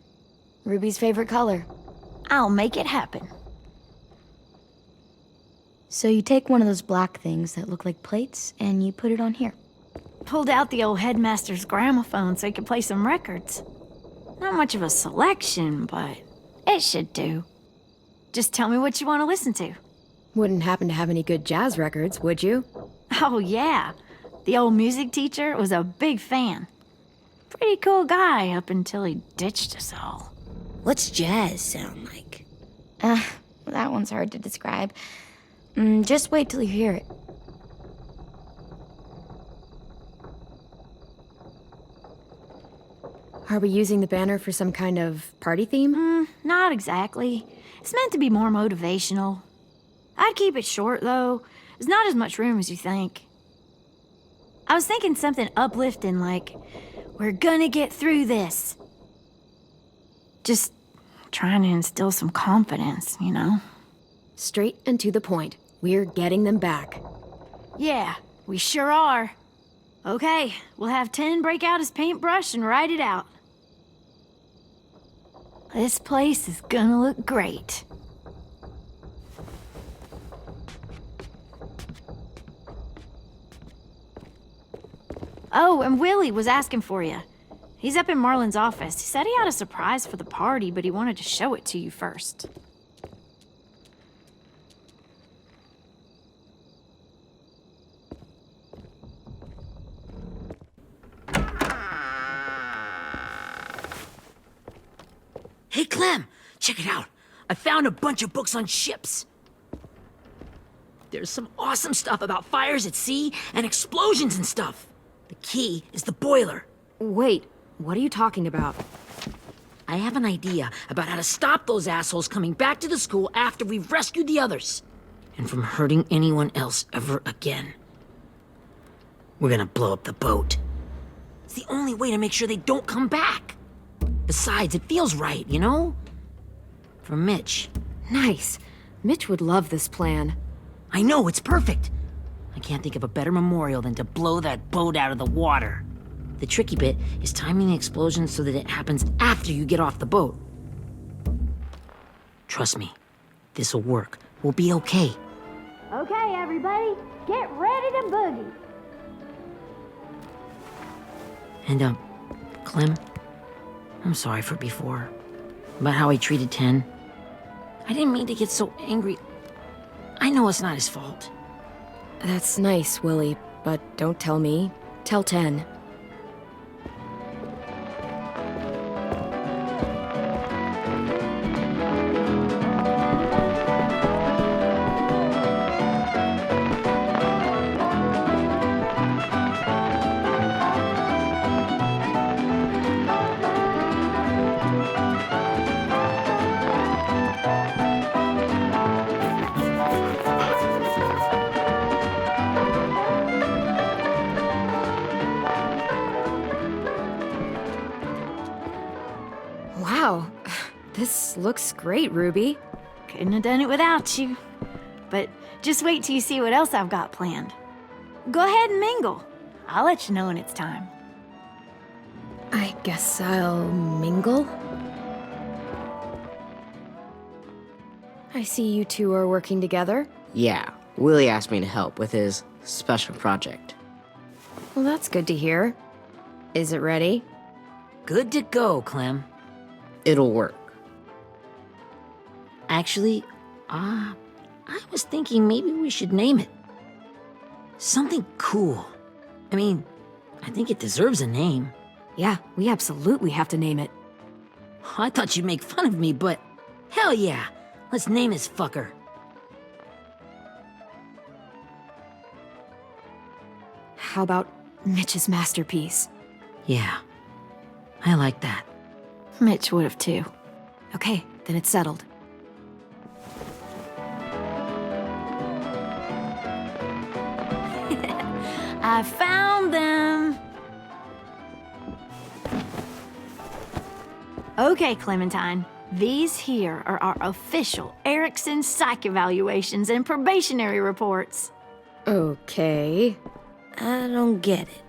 Ruby's favorite color. I'll make it happen. So you take one of those black things that look like plates, and you put it on here. Pulled out the old headmaster's gramophone so he could play some records. Not much of a selection, but it should do. Just tell me what you want to listen to. Wouldn't happen to have any good jazz records, would you? Oh, yeah. The old music teacher was a big fan. Pretty cool guy up until he ditched us all. What's jazz sound like? That one's hard to describe. Just wait till you hear it. Are we using the banner for some kind of party theme? Not exactly. It's meant to be more motivational. I'd keep it short, though. There's not as much room as you think. I was thinking something uplifting like, we're gonna get through this. Just trying to instill some confidence, you know? Straight and to the point. We're getting them back. Yeah, we sure are. Okay, we'll have 10 break out his paintbrush and write it out. This place is gonna look great. Oh, and Willie was asking for you. He's up in Marlin's office. He said he had a surprise for the party, but he wanted to show it to you first. Hey, Clem, check it out. I found a bunch of books on ships. There's some awesome stuff about fires at sea and explosions and stuff. The key is the boiler. Wait, what are you talking about? I have an idea about how to stop those assholes coming back to the school after we've rescued the others. And from hurting anyone else ever again. We're gonna blow up the boat. It's the only way to make sure they don't come back. Besides, it feels right, you know? For Mitch. Nice. Mitch would love this plan. I know, it's perfect. I can't think of a better memorial than to blow that boat out of the water. The tricky bit is timing the explosion so that it happens after you get off the boat. Trust me, this'll work. We'll be okay. Okay, everybody, get ready to boogie. And, Clem, I'm sorry for before. About how I treated Ten. I didn't mean to get so angry. I know it's not his fault. That's nice, Willie, but don't tell me. Tell 10. Wow, this looks great, Ruby. Couldn't have done it without you. But just wait till you see what else I've got planned. Go ahead and mingle. I'll let you know when it's time. I guess I'll mingle? I see you two are working together. Yeah, Willie asked me to help with his special project. Well, that's good to hear. Is it ready? Good to go, Clem. It'll work. Actually, I was thinking maybe we should name it. Something cool. I mean, I think it deserves a name. Yeah, we absolutely have to name it. I thought you'd make fun of me, but hell yeah. Let's name this fucker. How about Mitch's masterpiece? Yeah, I like that. Mitch would have too. Okay, then it's settled. I found them! Okay, Clementine. These here are our official Erickson psych evaluations and probationary reports. Okay. I don't get it.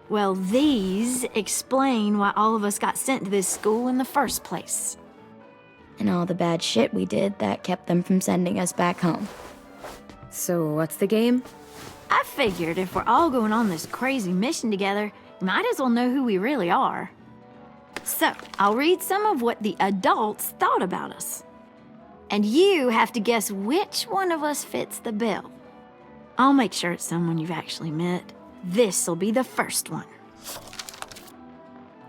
Well, these explain why all of us got sent to this school in the first place. And all the bad shit we did that kept them from sending us back home. So what's the game? I figured if we're all going on this crazy mission together, you might as well know who we really are. So, I'll read some of what the adults thought about us. And you have to guess which one of us fits the bill. I'll make sure it's someone you've actually met. This'll be the first one.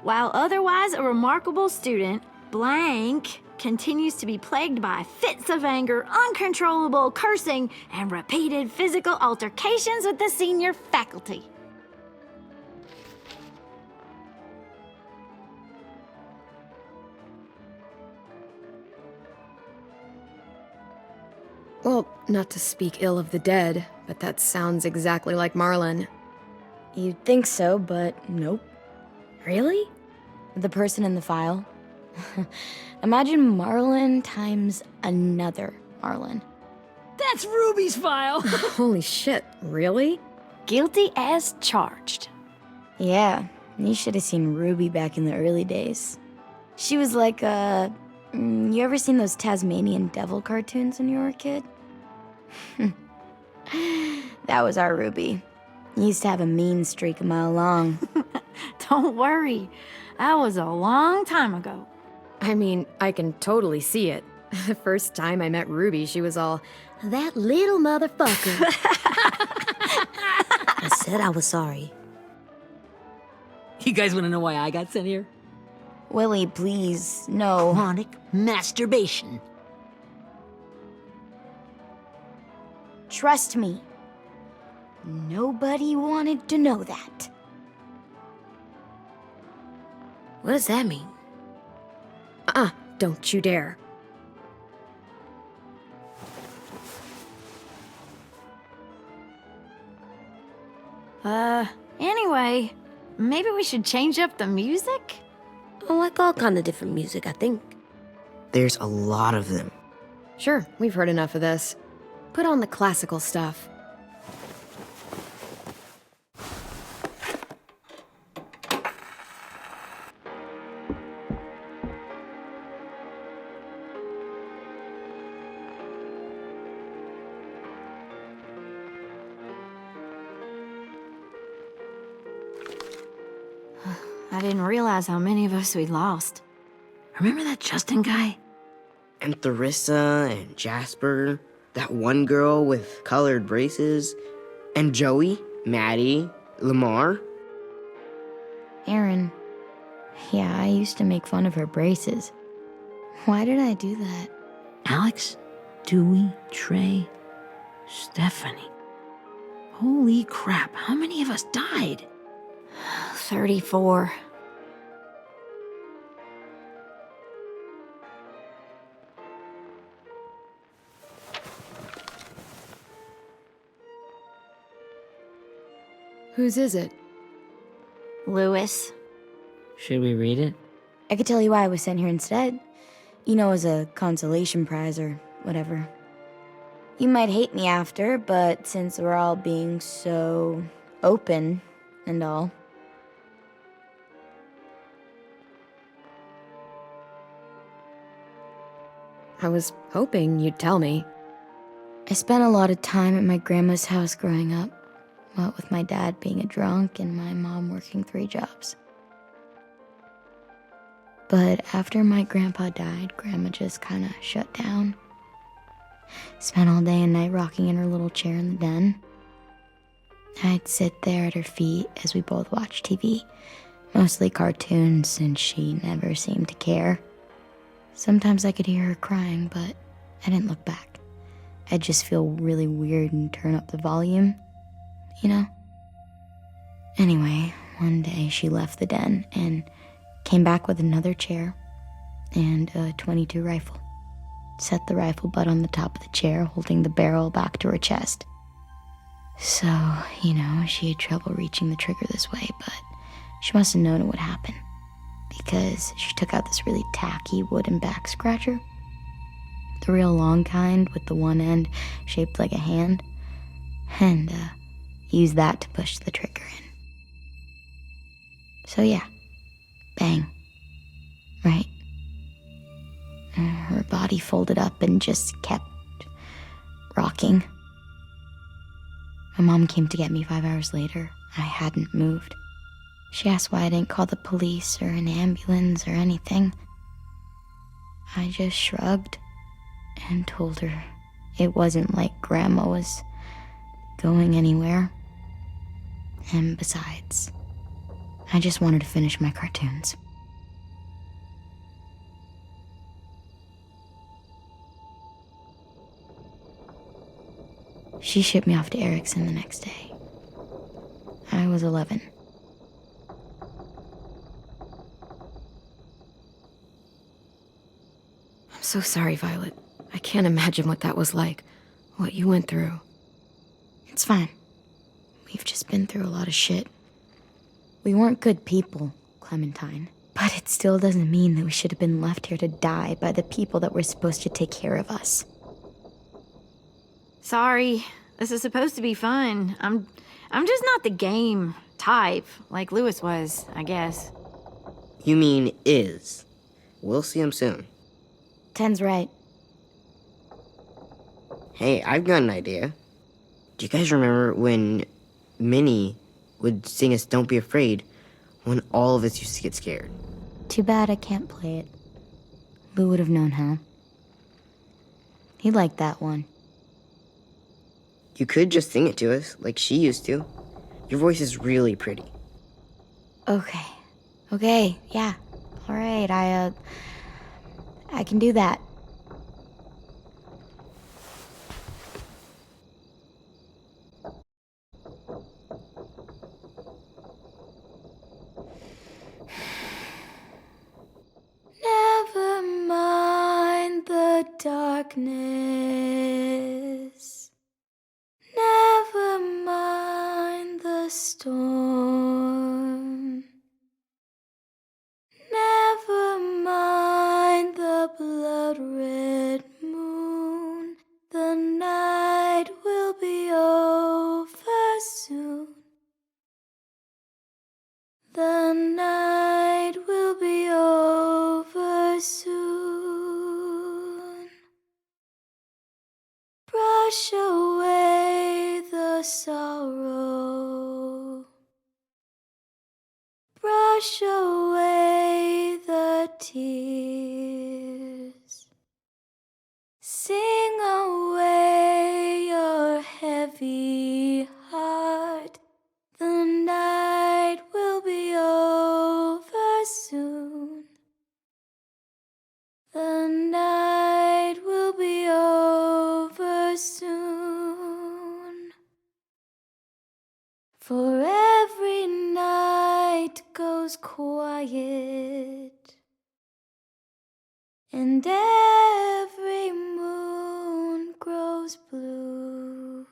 While otherwise a remarkable student, blank continues to be plagued by fits of anger, uncontrollable cursing, and repeated physical altercations with the senior faculty. Well, not to speak ill of the dead, but that sounds exactly like Marlon. You'd think so, but nope. Really? The person in the file. Imagine Marlon times another Marlon. That's Ruby's file. Holy shit, really? Guilty as charged. Yeah, you should have seen Ruby back in the early days. She was like you ever seen those Tasmanian devil cartoons when you were a kid? That was our Ruby. Used to have a mean streak a mile long. Don't worry, that was a long time ago. I mean, I can totally see it. The first time I met Ruby, she was all, "That little motherfucker." I said I was sorry. You guys want to know why I got sent here? Willie, please, no. Chronic masturbation. Trust me. Nobody wanted to know that. What does that mean? Don't you dare. Anyway, maybe we should change up the music? I like all kind of different music, I think. There's a lot of them. Sure, we've heard enough of this. Put on the classical stuff. I didn't realize how many of us we'd lost. Remember that Justin guy? And Theresa and Jasper, that one girl with colored braces, and Joey, Maddie, Lamar. Aaron. Yeah, I used to make fun of her braces. Why did I do that? Alex, Dewey, Trey, Stephanie. Holy crap, how many of us died? 34. Whose is it? Lewis. Should we read it? I could tell you why I was sent here instead. You know, as a consolation prize or whatever. You might hate me after, but since we're all being so open and all. I was hoping you'd tell me. I spent a lot of time at my grandma's house growing up, what with my dad being a drunk and my mom working 3 jobs. But after my grandpa died, Grandma just kind of shut down. Spent all day and night rocking in her little chair in the den. I'd sit there at her feet as we both watched TV, mostly cartoons since she never seemed to care. Sometimes I could hear her crying, but I didn't look back. I'd just feel really weird and turn up the volume, you know? Anyway, one day she left the den and came back with another chair and a .22 rifle. Set the rifle butt on the top of the chair, holding the barrel back to her chest. So, you know, she had trouble reaching the trigger this way, but she must have known it would happen, because she took out this really tacky wooden back scratcher. The real long kind with the one end shaped like a hand, and used that to push the trigger in. So yeah, bang, right? Her body folded up and just kept rocking. My mom came to get me 5 hours later. I hadn't moved. She asked why I didn't call the police or an ambulance or anything. I just shrugged and told her it wasn't like Grandma was going anywhere. And besides, I just wanted to finish my cartoons. She shipped me off to Erickson the next day. I was 11. I'm so sorry, Violet. I can't imagine what that was like, what you went through. It's fine. We've just been through a lot of shit. We weren't good people, Clementine. But it still doesn't mean that we should have been left here to die by the people that were supposed to take care of us. Sorry, this is supposed to be fun. I'm just not the game type, like Lewis was, I guess. You mean is. We'll see him soon. Ten's right. Hey, I've got an idea. Do you guys remember when Minnie would sing us Don't Be Afraid when all of us used to get scared? Too bad I can't play it. Lou would have known how. He liked that one. You could just sing it to us, like she used to. Your voice is really pretty. Okay, yeah. All right, I can do that. Never mind the darkness. Never mind the storm. Never mind the blood-red moon. The night will be over soon. The night will be over soon. Brush away the sorrow. Brush away the tears. Sing away your heavy heart. The night will be over soon. The night will be over soon. For every night goes quiet, and every moon grows blue.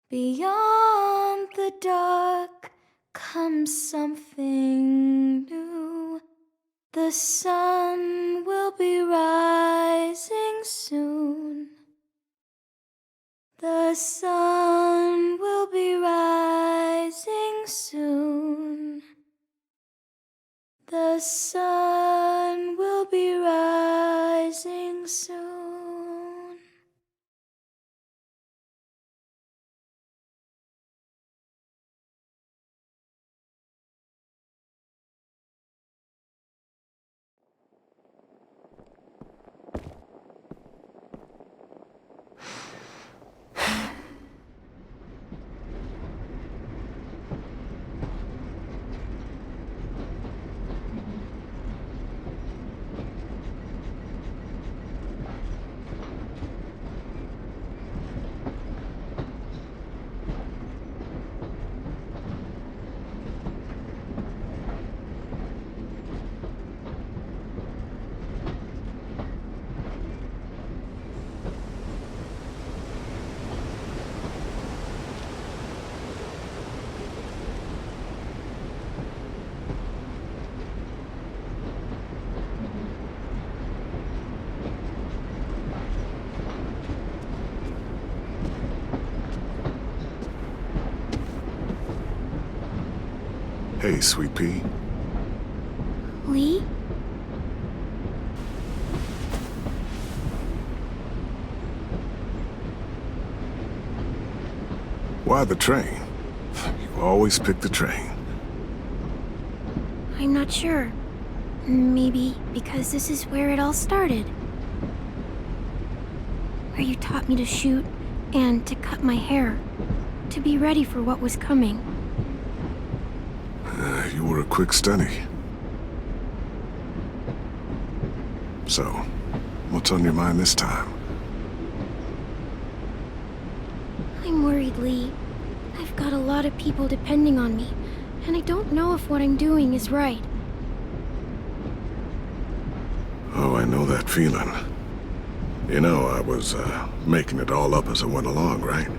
Beyond the dark comes something new. The sun will be rising soon. The sun will be rising soon. The sun will be rising soon. Hey, Sweet Pea. Lee? Why the train? You always pick the train. I'm not sure. Maybe because this is where it all started. Where you taught me to shoot and to cut my hair. To be ready for what was coming. You were a quick study. So, what's on your mind this time? I'm worried, Lee. I've got a lot of people depending on me, and I don't know if what I'm doing is right. Oh, I know that feeling. You know, I was, making it all up as I went along, right?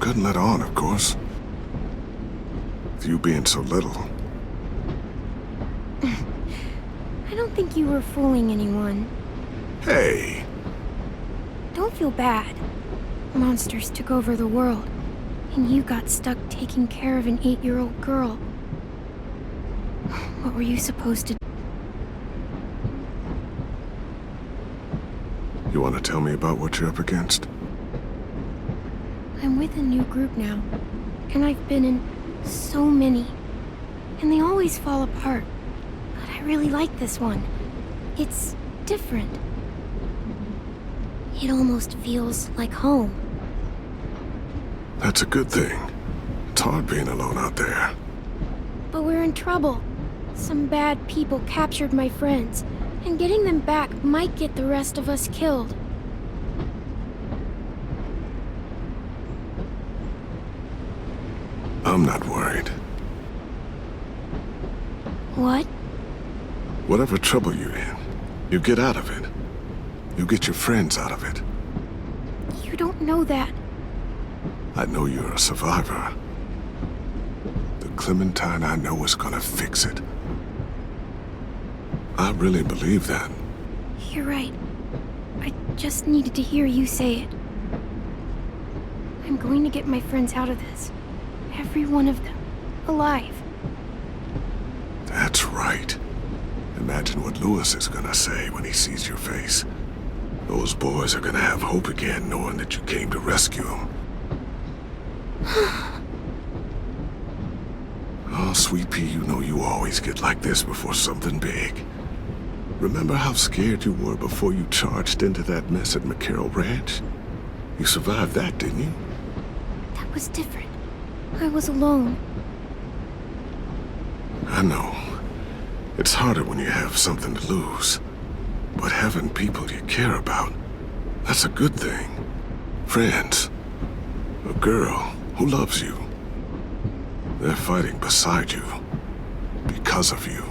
Couldn't let on, of course. With you being so little. I don't think you were fooling anyone. Hey! Don't feel bad. Monsters took over the world, and you got stuck taking care of an 8-year-old girl. What were you supposed to do? You want to tell me about what you're up against? I'm with a new group now, and I've been in so many, and they always fall apart. But I really like this one. It's different. It almost feels like home. That's a good thing. It's hard being alone out there. But we're in trouble. Some bad people captured my friends, and getting them back might get the rest of us killed. I'm not worried. What? Whatever trouble you're in, you get out of it. You get your friends out of it. You don't know that. I know you're a survivor. The Clementine I know is gonna fix it. I really believe that. You're right. I just needed to hear you say it. I'm going to get my friends out of this. Every one of them. Alive. That's right. Imagine what Lewis is gonna say when he sees your face. Those boys are gonna have hope again knowing that you came to rescue them. Oh, Sweet Pea, you know you always get like this before something big. Remember how scared you were before you charged into that mess at McCarroll Ranch? You survived that, didn't you? That was different. I was alone. I know. It's harder when you have something to lose. But having people you care about, that's a good thing. Friends. A girl who loves you. They're fighting beside you. Because of you.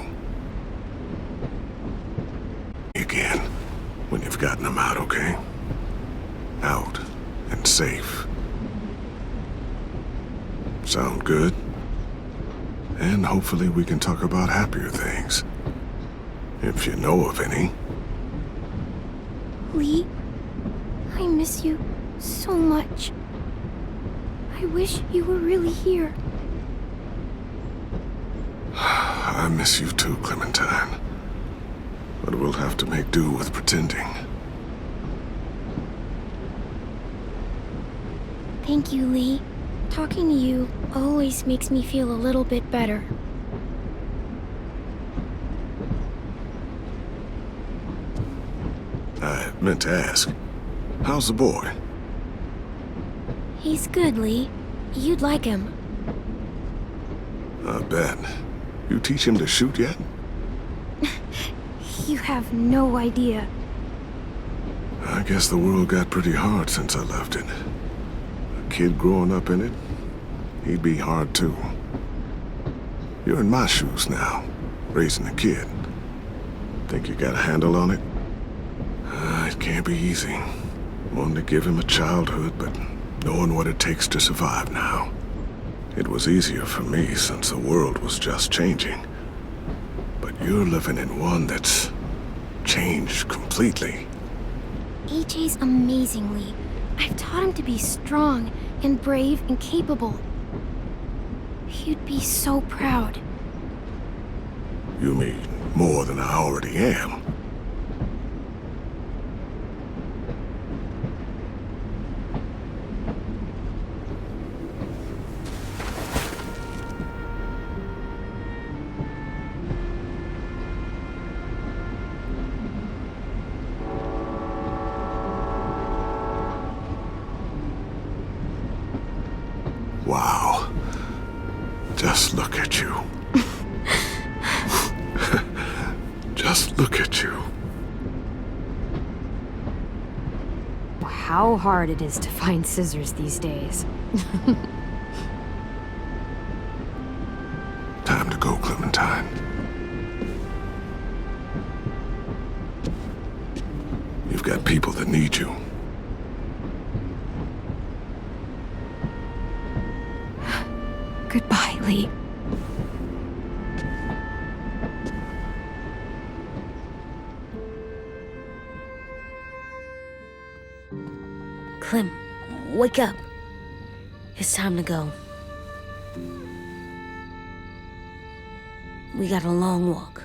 Again, when you've gotten them out, okay? Out and safe. Sound good? And hopefully we can talk about happier things. If you know of any. Lee, I miss you so much. I wish you were really here. I miss you too, Clementine. But we'll have to make do with pretending. Thank you, Lee. Talking to you always makes me feel a little bit better. I meant to ask, how's the boy? He's good, Lee. You'd like him. I bet. You teach him to shoot yet? You have no idea. I guess the world got pretty hard since I left it. A kid growing up in it, he'd be hard too. You're in my shoes now, raising a kid. Think you got a handle on it? It can't be easy. Wanting to give him a childhood, but knowing what it takes to survive now. It was easier for me since the world was just changing. But you're living in one that's changed completely. AJ's amazing, Lee. I've taught him to be strong and brave and capable. You'd be so proud. You mean more than I already am? Wow. Just look at you. Just look at you. How hard it is to find scissors these days. Time to go, Clementine. You've got people that need you. Goodbye, Lee. Clem, wake up. It's time to go. We got a long walk.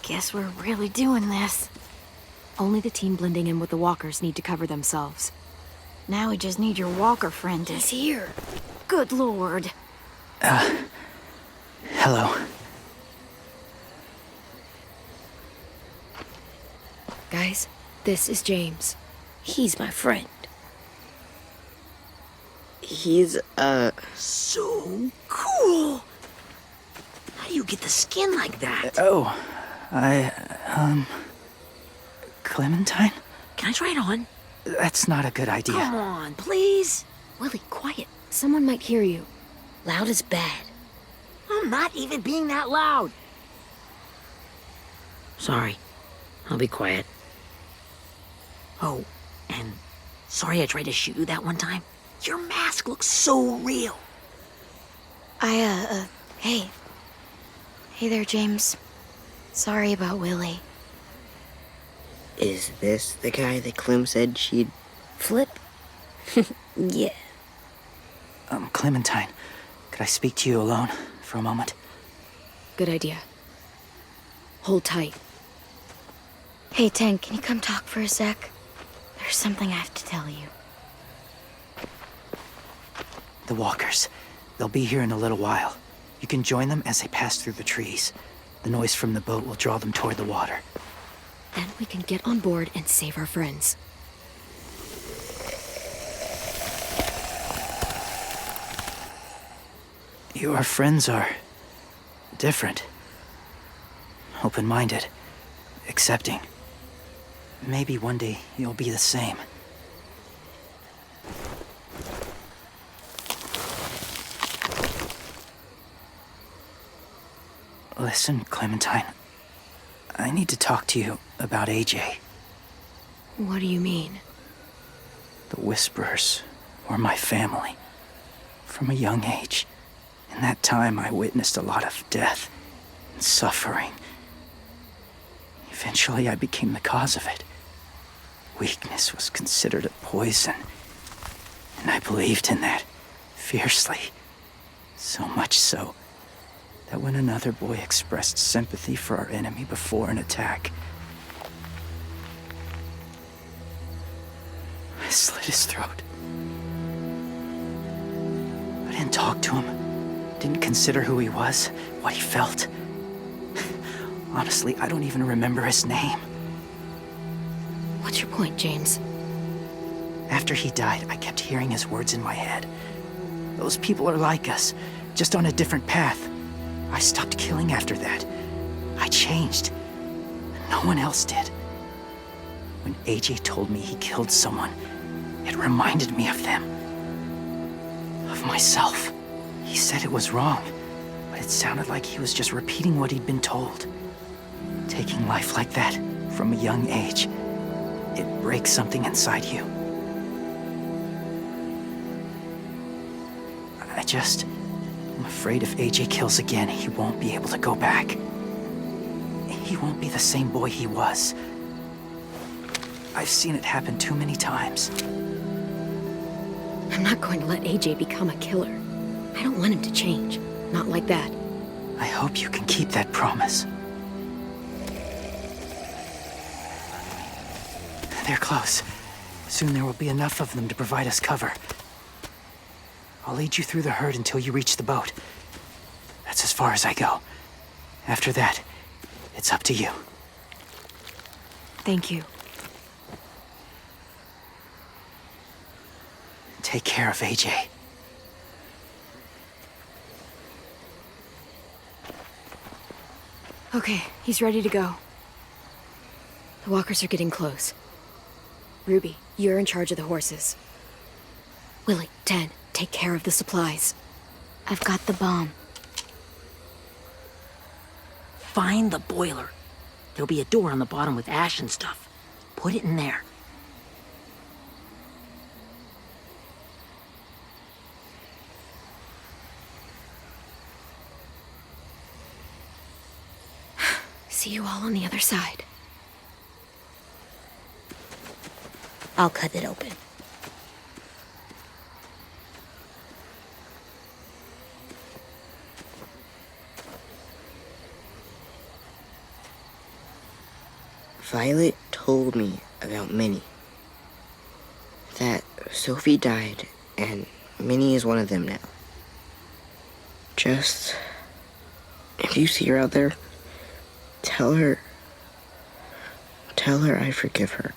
Guess we're really doing this. Only the team blending in with the walkers need to cover themselves. Now we just need your walker friend to... He's here. Good lord. Hello. Guys, this is James. He's my friend. He's, So cool! How do you get the skin like that? Oh, Clementine? Can I try it on? That's not a good idea. Come on, please. Willie, quiet. Someone might hear you. Loud is bad. I'm not even being that loud. Sorry. I'll be quiet. Oh, and sorry I tried to shoot you that one time. Your mask looks so real. Hey, Hey there, James. Sorry about Willie. Is this the guy that Clem said she'd Flip? Yeah. Clementine, could I speak to you alone for a moment? Good idea. Hold tight. Hey, Tank, can you come talk for a sec? There's something I have to tell you. The walkers. They'll be here in a little while. You can join them as they pass through the trees. The noise from the boat will draw them toward the water. Then we can get on board and save our friends. Your friends are different. Open-minded. Accepting. Maybe one day you'll be the same. Listen, Clementine. I need to talk to you about AJ. What do you mean? The Whisperers were my family. From a young age. In that time, I witnessed a lot of death and suffering. Eventually, I became the cause of it. Weakness was considered a poison. And I believed in that fiercely. So much so that when another boy expressed sympathy for our enemy before an attack, I slit his throat. I didn't talk to him, didn't consider who he was, what he felt. Honestly, I don't even remember his name. What's your point, James? After he died, I kept hearing his words in my head. Those people are like us, just on a different path. I stopped killing after that. I changed. No one else did. When AJ told me he killed someone, it reminded me of them. Of myself. He said it was wrong, but it sounded like he was just repeating what he'd been told. Taking life like that, from a young age, it breaks something inside you. I'm afraid if AJ kills again, he won't be able to go back. He won't be the same boy he was. I've seen it happen too many times. I'm not going to let AJ become a killer. I don't want him to change. Not like that. I hope you can keep that promise. They're close. Soon there will be enough of them to provide us cover. I'll lead you through the herd until you reach the boat. That's as far as I go. After that, it's up to you. Thank you. Take care of AJ. Okay, he's ready to go. The walkers are getting close. Ruby, you're in charge of the horses. Willie, Ted, take care of the supplies. I've got the bomb. Find the boiler. There'll be a door on the bottom with ash and stuff. Put it in there. See you all on the other side. I'll cut it open. Violet told me about Minnie. That Sophie died, and Minnie is one of them now. Just, if you see her out there, tell her I forgive her.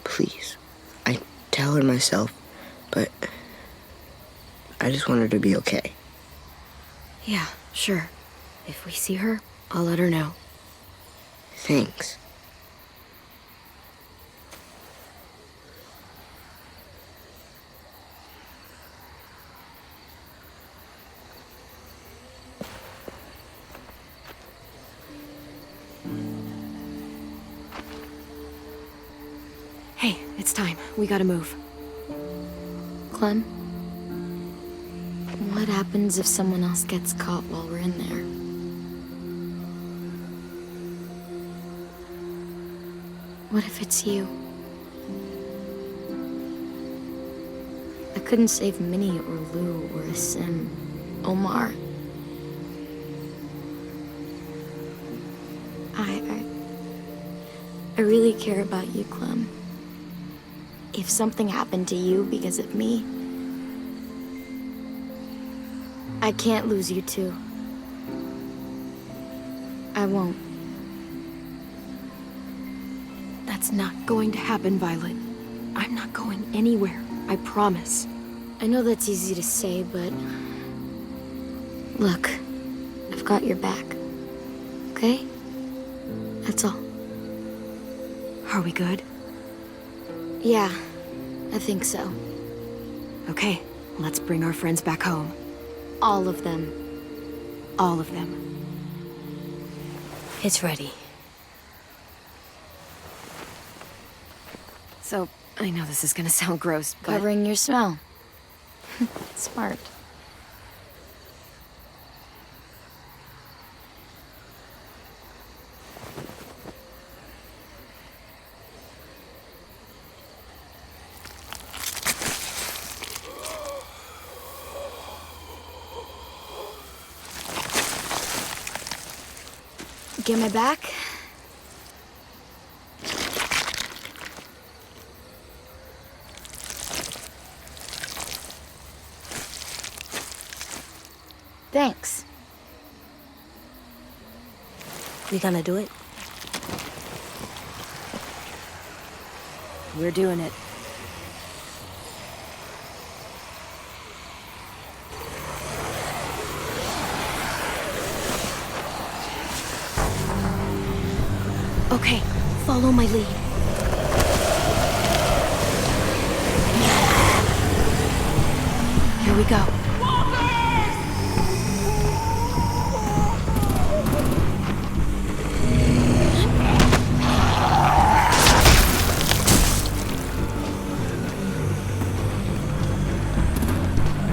Please. I tell her myself, but I just want her to be okay. Yeah, sure. If we see her, I'll let her know. Thanks. Hey, it's time. We gotta move. Clem? What happens if someone else gets caught while we're in there? What if it's you? I couldn't save Minnie or Lou or Asim, Omar. I really care about you, Clem. If something happened to you because of me, I can't lose you too. I won't. That's not going to happen, Violet. I'm not going anywhere, I promise. I know that's easy to say, but... Look, I've got your back. Okay? That's all. Are we good? Yeah, I think so. Okay, let's bring our friends back home. All of them. All of them. It's ready. So, I know this is gonna sound gross, but... Covering your smell. Smart. Get my back? Thanks. We gonna do it? We're doing it. Okay, follow my lead. Here we go.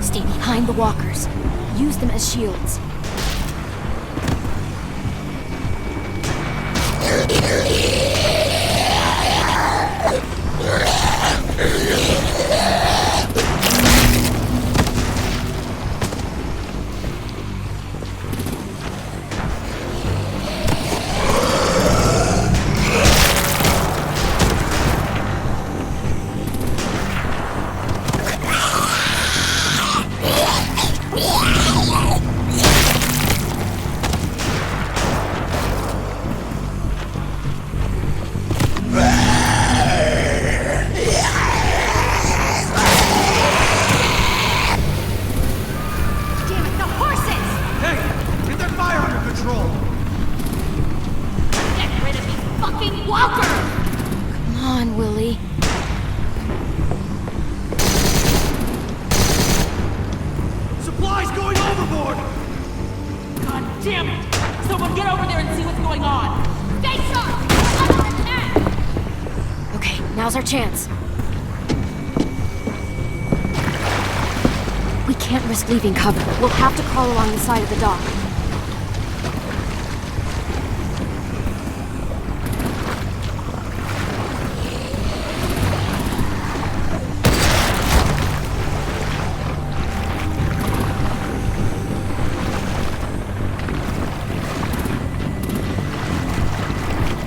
Stay behind the walkers. Use them as shields. Now's our chance. We can't risk leaving cover. We'll have to crawl along the side of the dock.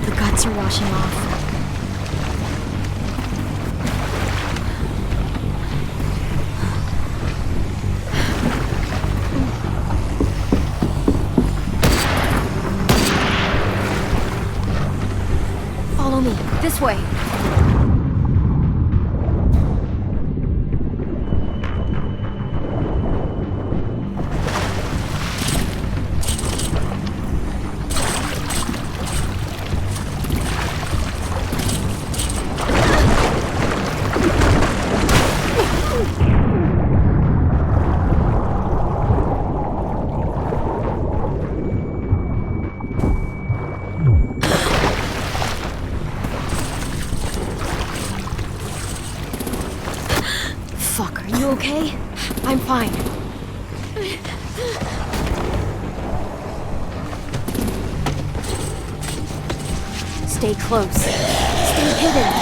The guts are washing off. This way. Fuck, are you okay? I'm fine. Stay close. Stay Stay hidden.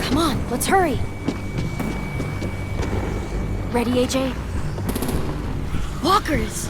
Come on, let's hurry. Ready, AJ? Walkers!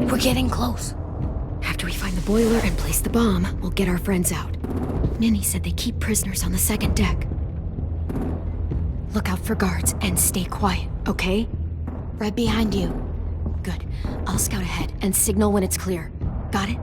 We're getting close. After we find the boiler and place the bomb, we'll get our friends out. Ninny said they keep prisoners on the second deck. Look out for guards and stay quiet, okay? Right behind you. Good. I'll scout ahead and signal when it's clear. Got it?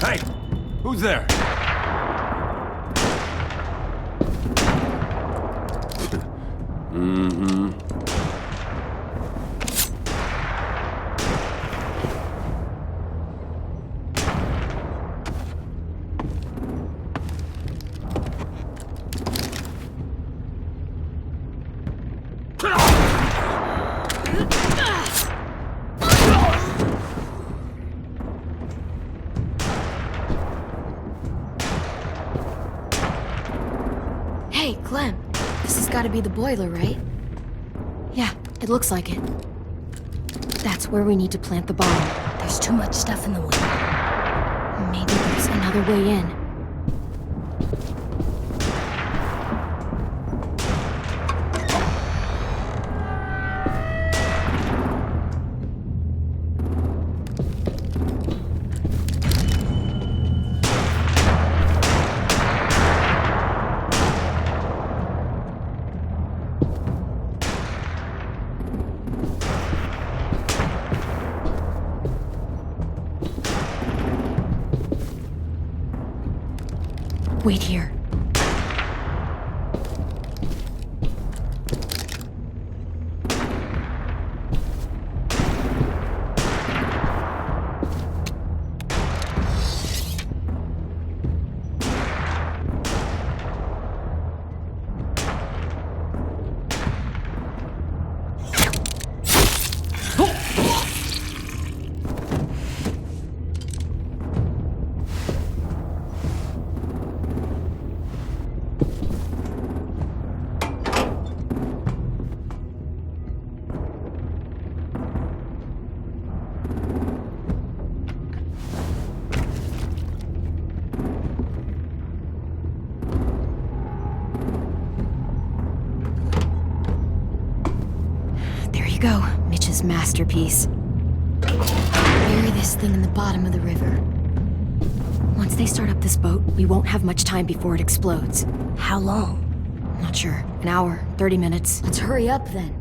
Hey! Who's there? Mm-hmm. Hey, Clem. This has got to be the boiler, right? Yeah, it looks like it. That's where we need to plant the bomb. There's too much stuff in the way. Maybe there's another way in. Wait here. Lewis' masterpiece. Bury this thing in the bottom of the river. Once they start up this boat, we won't have much time before it explodes. How long? Not sure. An hour, 30 minutes. Let's hurry up then.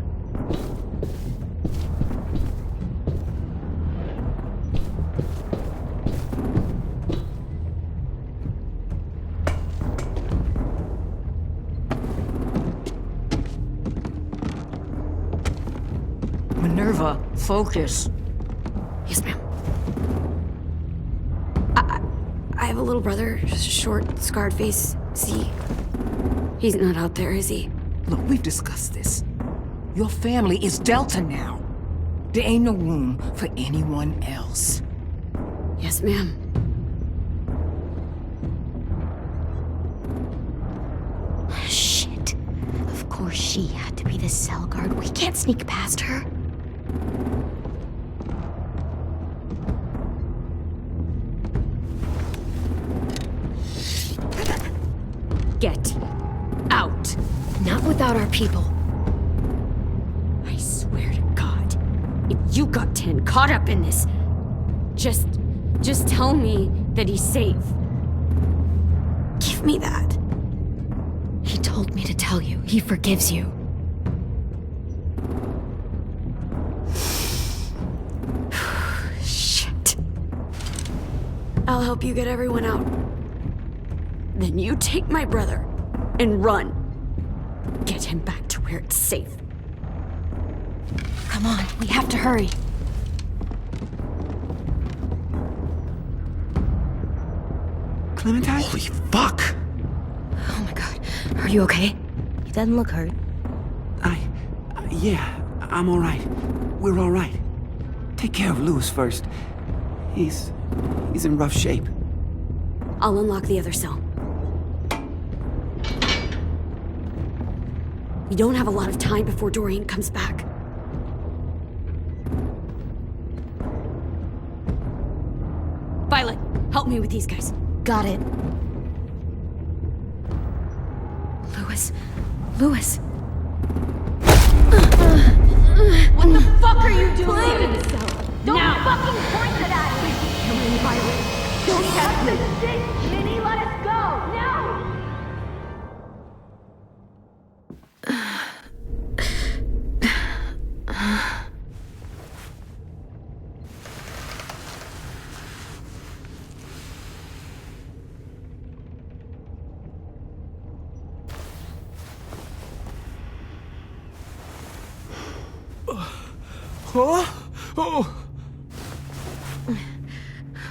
Minerva, focus. Yes, ma'am. I have a little brother, short, scarred face. See, he's not out there, is he? Look, we've discussed this. Your family is Delta now. There ain't no room for anyone else. Yes, ma'am. Shit. Of course she had to be the cell guard. We can't sneak past her. Get out. Not without our people. I swear to God, if you got 10 caught up in this, just tell me that he's safe. Give me that. He told me to tell you. He forgives you. Shit. I'll help you get everyone out. Then you take my brother and run. Get him back to where it's safe. Come on, we have to hurry. Clementine? Holy fuck! Oh my god. Are you okay? He doesn't look hurt. Yeah, I'm alright. We're alright. Take care of Lewis first. He's in rough shape. I'll unlock the other cell. We don't have a lot of time before Dorian comes back. Violet, help me with these guys. Got it. Lewis. What the fuck are you doing? Get in the cell. Don't fucking point it at me! Come in, Violet. Don't have this shit! Minnie, let us go! Now!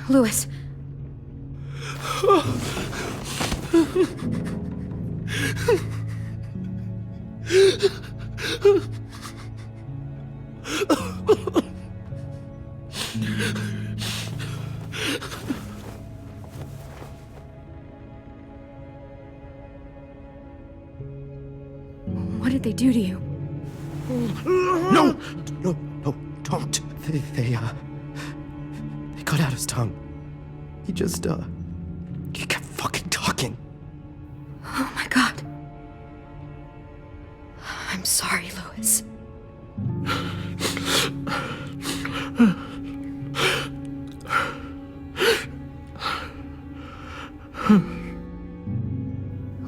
Lewis. What did they do to you? No, don't. They cut out his tongue. He just, he kept fucking talking. Oh my god. I'm sorry, Lewis.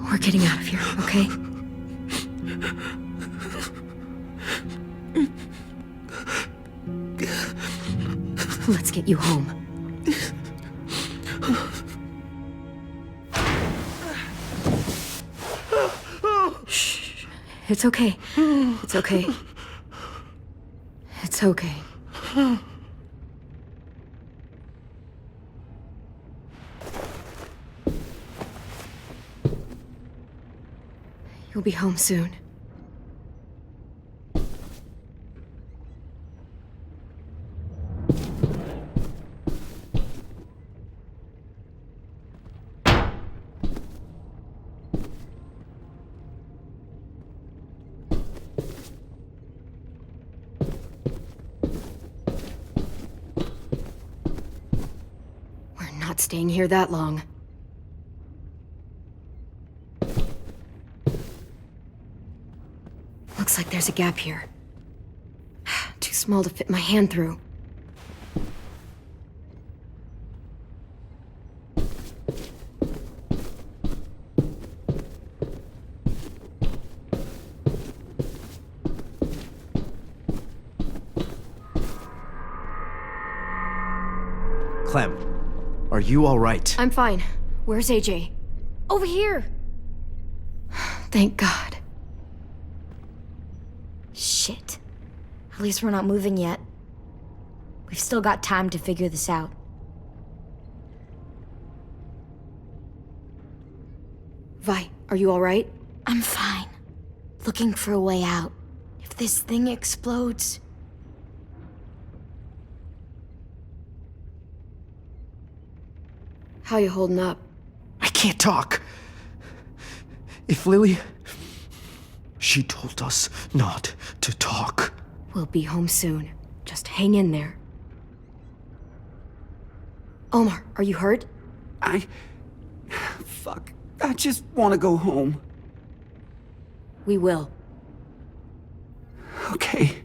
We're getting out of here, okay? Let's get you home. Shh. It's okay. It's okay. It's okay. You'll be home soon. Not staying here that long. Looks like there's a gap here. Too small to fit my hand through. Clem, are you all right? I'm fine. Where's AJ? Over here! Thank God. Shit. At least we're not moving yet. We've still got time to figure this out. Vi, are you all right? I'm fine. Looking for a way out. If this thing explodes... How you holding up? I can't talk. If Lily... She told us not to talk. We'll be home soon. Just hang in there. Omar, are you hurt? Fuck. I just want to go home. We will. Okay.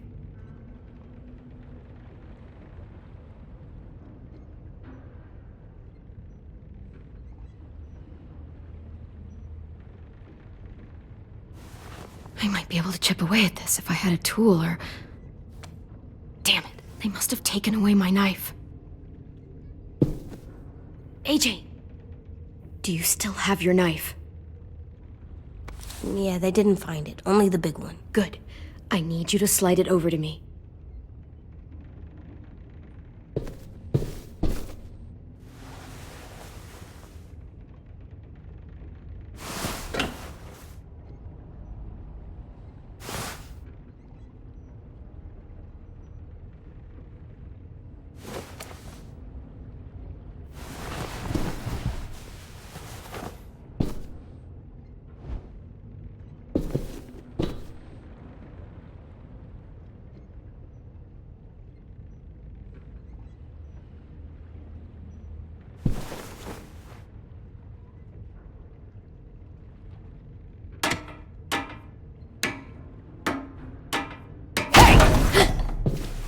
I might be able to chip away at this if I had a tool or... Damn it, they must have taken away my knife. AJ! Do you still have your knife? Yeah, they didn't find it. Only the big one. Good. I need you to slide it over to me.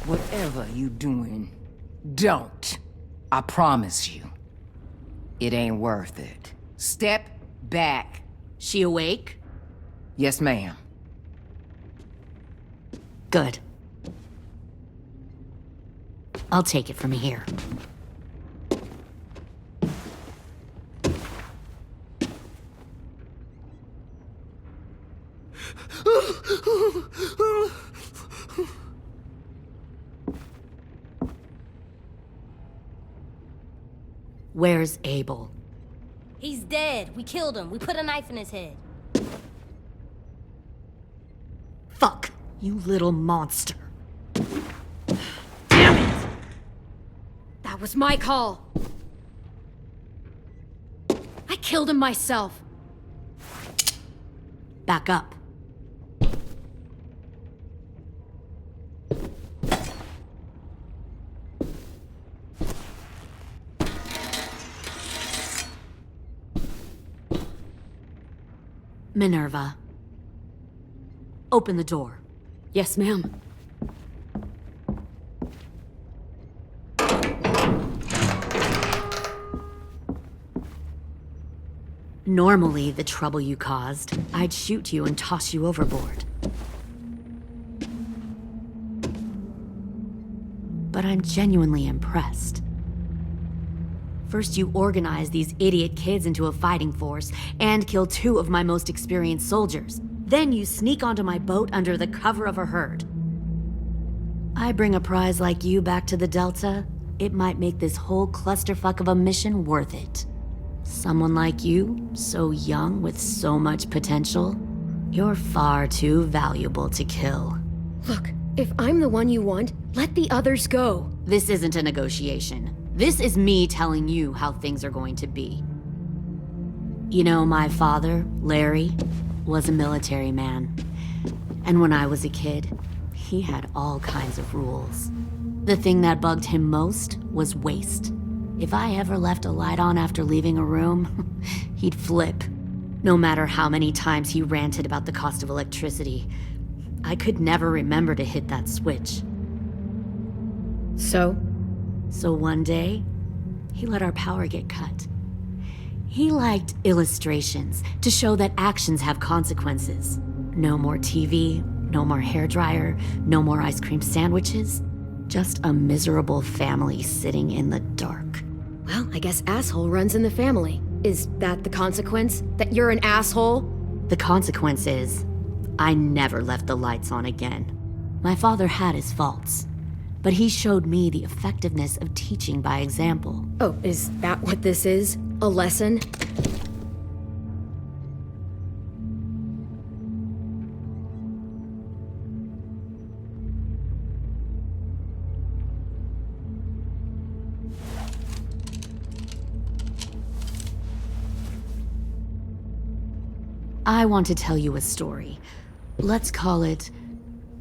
Whatever you doing, don't. I promise you. It ain't worth it. Step back. She awake? Yes, ma'am. Good. I'll take it from here. Where's Abel? He's dead. We killed him. We put a knife in his head. Fuck, you little monster. Damn it! That was my call. I killed him myself. Back up. Minerva. Open the door. Yes, ma'am. Normally, the trouble you caused, I'd shoot you and toss you overboard. But I'm genuinely impressed. First, you organize these idiot kids into a fighting force and kill 2 of my most experienced soldiers. Then you sneak onto my boat under the cover of a herd. I bring a prize like you back to the Delta, it might make this whole clusterfuck of a mission worth it. Someone like you, so young with so much potential, you're far too valuable to kill. Look, if I'm the one you want, let the others go. This isn't a negotiation. This is me telling you how things are going to be. You know, my father, Larry, was a military man. And when I was a kid, he had all kinds of rules. The thing that bugged him most was waste. If I ever left a light on after leaving a room, he'd flip. No matter how many times he ranted about the cost of electricity, I could never remember to hit that switch. So? So one day, he let our power get cut. He liked illustrations to show that actions have consequences. No more TV, no more hairdryer, no more ice cream sandwiches. Just a miserable family sitting in the dark. Well, I guess asshole runs in the family. Is that the consequence? That you're an asshole? The consequence is, I never left the lights on again. My father had his faults, but he showed me the effectiveness of teaching by example. Oh, is that what this is? A lesson? I want to tell you a story. Let's call it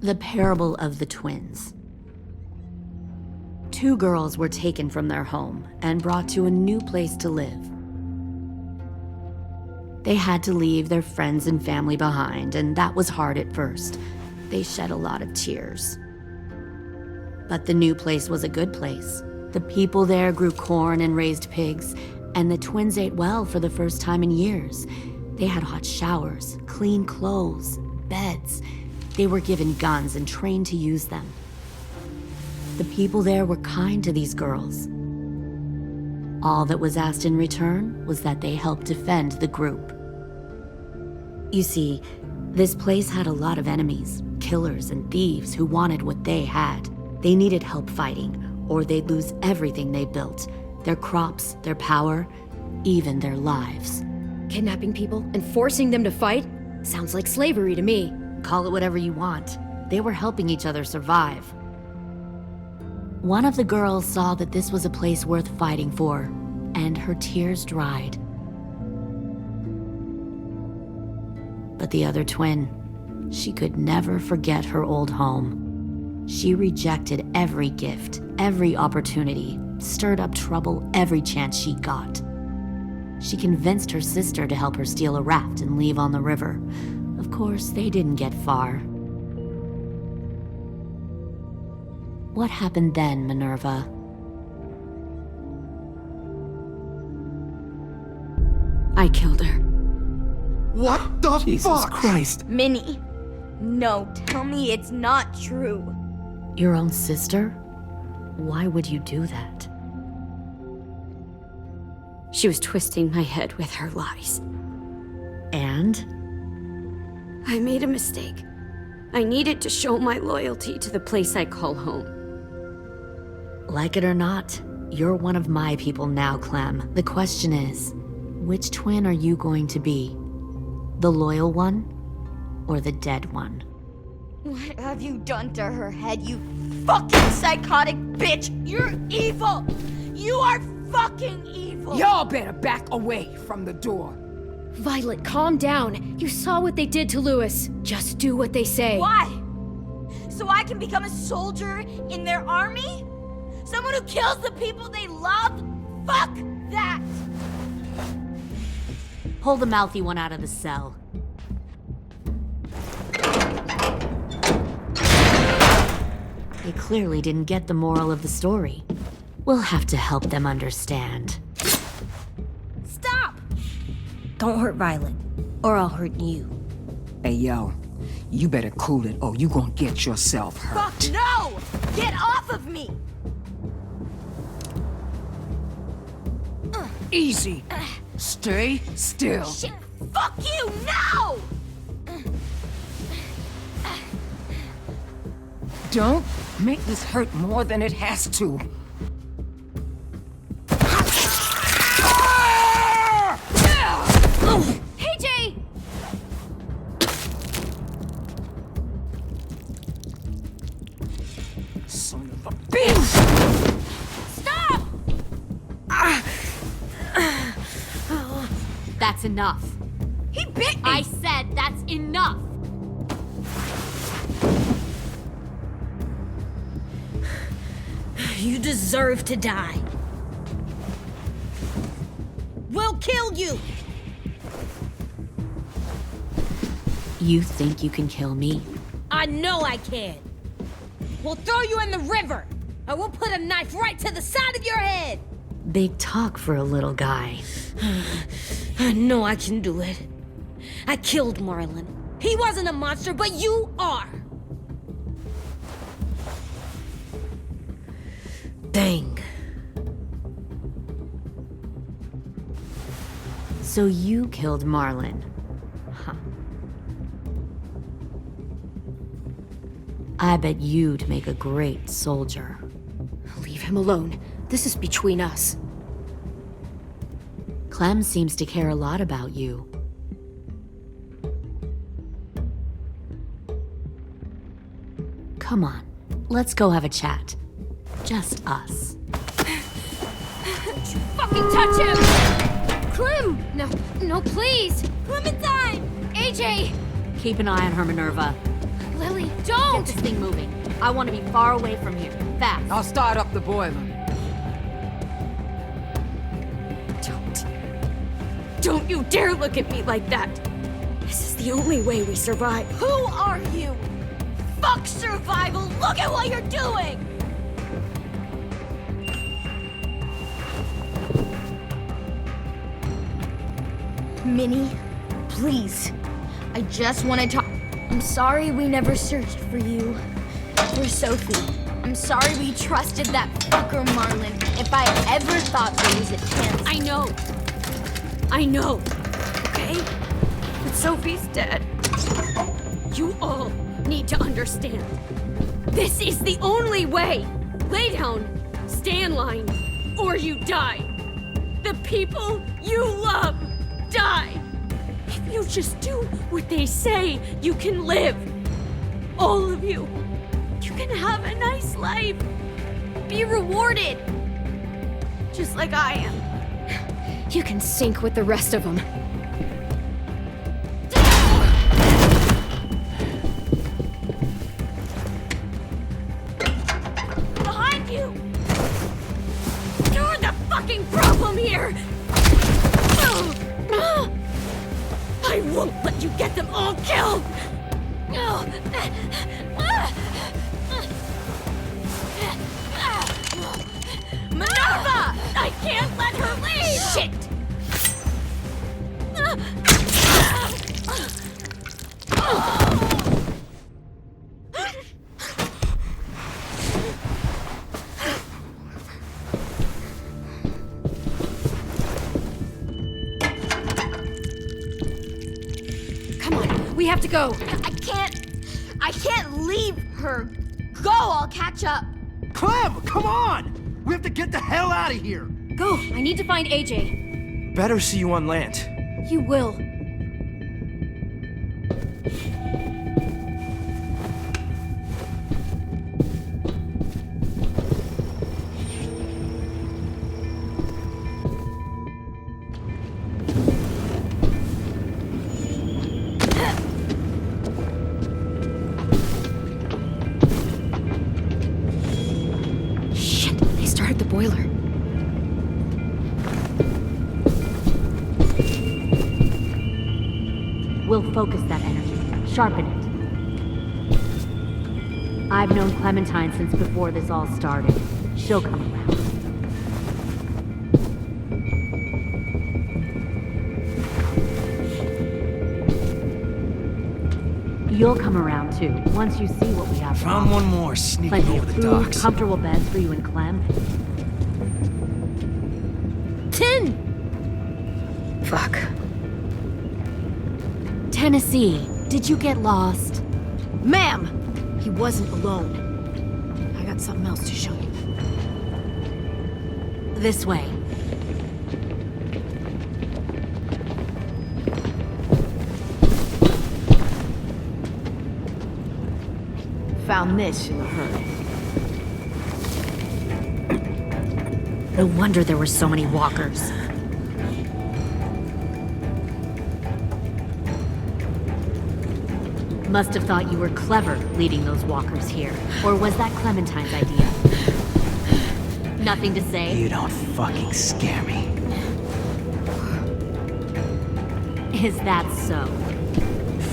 the Parable of the Twins. 2 girls were taken from their home and brought to a new place to live. They had to leave their friends and family behind, and that was hard at first. They shed a lot of tears. But the new place was a good place. The people there grew corn and raised pigs, and the twins ate well for the first time in years. They had hot showers, clean clothes, beds. They were given guns and trained to use them. The people there were kind to these girls. All that was asked in return was that they help defend the group. You see, this place had a lot of enemies, killers and thieves who wanted what they had. They needed help fighting, or they'd lose everything they built, their crops, their power, even their lives. Kidnapping people and forcing them to fight? Sounds like slavery to me. Call it whatever you want. They were helping each other survive. One of the girls saw that this was a place worth fighting for, and her tears dried. But the other twin, she could never forget her old home. She rejected every gift, every opportunity, stirred up trouble every chance she got. She convinced her sister to help her steal a raft and leave on the river. Of course, they didn't get far. What happened then, Minerva? I killed her. What the Jesus fuck? Christ. Minnie, no, tell me it's not true. Your own sister? Why would you do that? She was twisting my head with her lies. And? I made a mistake. I needed to show my loyalty to the place I call home. Like it or not, you're one of my people now, Clem. The question is, which twin are you going to be? The loyal one, or the dead one? What have you done to her head, you fucking psychotic bitch? You're evil! You are fucking evil! Y'all better back away from the door. Violet, calm down. You saw what they did to Louis. Just do what they say. Why? So I can become a soldier in their army? Someone who kills the people they love? Fuck that! Pull the mouthy one out of the cell. They clearly didn't get the moral of the story. We'll have to help them understand. Stop! Don't hurt Violet, or I'll hurt you. Hey, yo, you better cool it or you gonna get yourself hurt. Fuck no! Get off of me! Easy. Stay still. Shit! Fuck you! No! Don't make this hurt more than it has to. Hey, Jay! Son of a bitch! Stop! That's enough. He bit me! I said that's enough! You deserve to die. We'll kill you! You think you can kill me? I know I can. We'll throw you in the river. I will put a knife right to the side of your head! Big talk for a little guy. I know I can do it. I killed Marlon. He wasn't a monster, but you are! Dang. So you killed Marlon. Huh. I bet you'd make a great soldier. Leave him alone. This is between us. Clem seems to care a lot about you. Come on, let's go have a chat. Just us. Don't you fucking touch him! Clem! No, please! Clementine! AJ! Keep an eye on her, Minerva. Lily, don't! Get this thing moving. I want to be far away from here. Fast. I'll start up the boiler. Don't you dare look at me like that! This is the only way we survive. Who are you? Fuck survival! Look at what you're doing! Minnie, please. I just want to talk. I'm sorry we never searched for you. For Sophie. I'm sorry we trusted that fucker Marlon. If I ever thought there was a chance. I know. Okay? But Sophie's dead. You all need to understand. This is the only way. Lay down, stay in line, or you die. The people you love die. If you just do what they say, you can live. All of you. You can have a nice life. Be rewarded. Just like I am. You can sink with the rest of them. Behind you! You're the fucking problem here! I won't let you get them all killed! Minerva! I can't let her leave! Shit! Come on, we have to go. I can't leave her. Go, I'll catch up. Clem, come on! We have to get the hell out of here! Go, I need to find AJ. Better see you on land. You will. Shit, they started the boiler. We'll focus that energy, sharpen it. I've known Clementine since before this all started. She'll come around. You'll come around too, once you see what we have. Found one more sneaking Plenty over of the food, docks. comfortable beds for you and Clem. 10! Fuck. Tennessee, did you get lost? Ma'am! He wasn't alone. I got something else to show you. This way. Found this in a hurry. No wonder there were so many walkers. Must have thought you were clever leading those walkers here. Or was that Clementine's idea? Nothing to say? You don't fucking scare me. Is that so?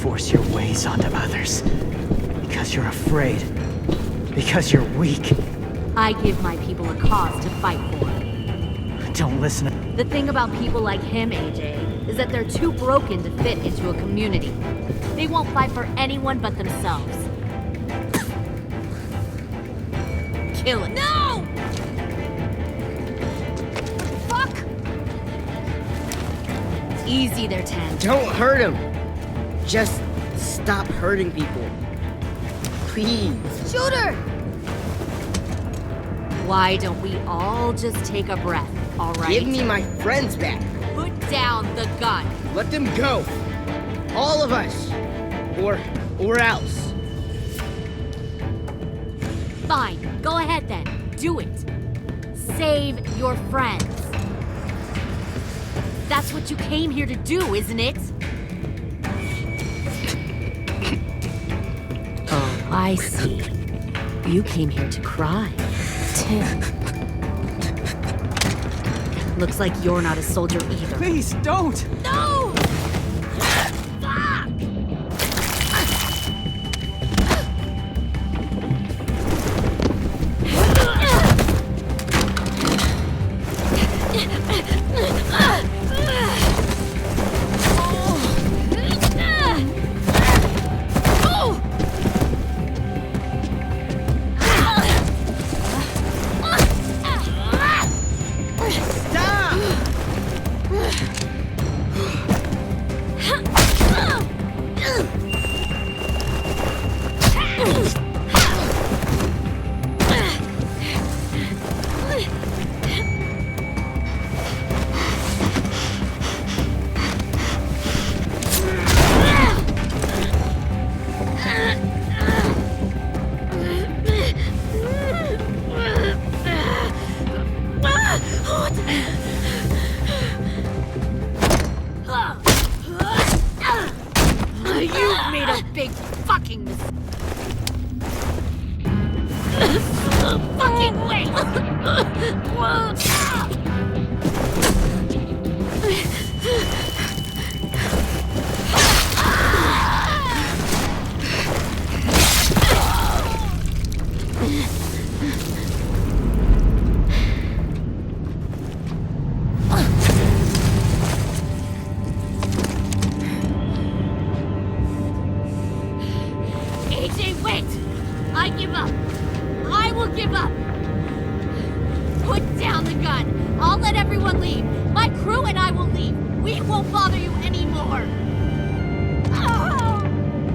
Force your ways onto others. Because you're afraid. Because you're weak. I give my people a cause to fight for. Don't listen. The thing about people like him, AJ, is that they're too broken to fit into a community. They won't fight for anyone but themselves. Kill it. No! Fuck! It's easy there, 10. Don't hurt him. Just stop hurting people. Please. Shoot her! Why don't we all just take a breath, all right? Give me my friends back. Put down the gun. Let them go. All of us. Or else. Fine, go ahead then. Do it. Save your friends. That's what you came here to do, isn't it? Oh, I see. You came here to cry. Tim. Looks like you're not a soldier either. Please, don't! No! You made a big fucking mistake. Fucking wait! AJ, wait! I give up. I will give up. Put down the gun. I'll let everyone leave. My crew and I will leave. We won't bother you anymore. Oh!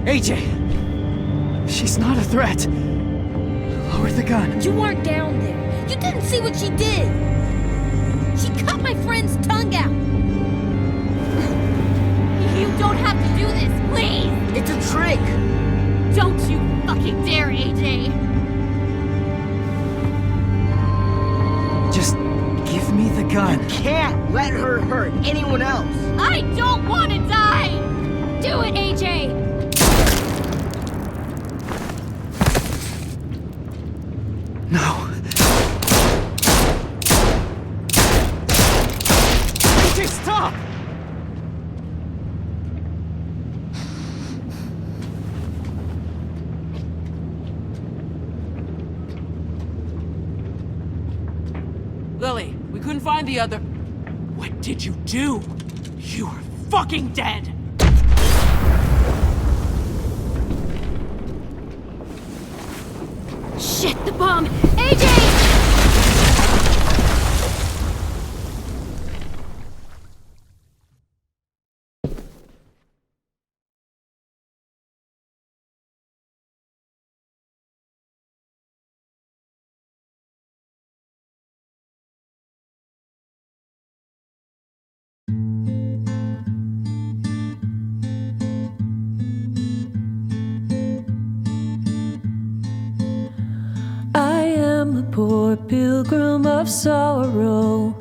AJ! She's not a threat. Lower the gun. You weren't down there. You didn't see what she did. She cut my friend's tongue out. You don't have to do this, please! It's a trick. Don't you fucking dare, AJ! Just give me the gun. Can't let her hurt anyone else. I don't want to die! Do it, AJ! No. AJ, stop! Lily, we couldn't find the other. What did you do? You are fucking dead! Shit, the bomb! AJ! I am a poor pilgrim of sorrow,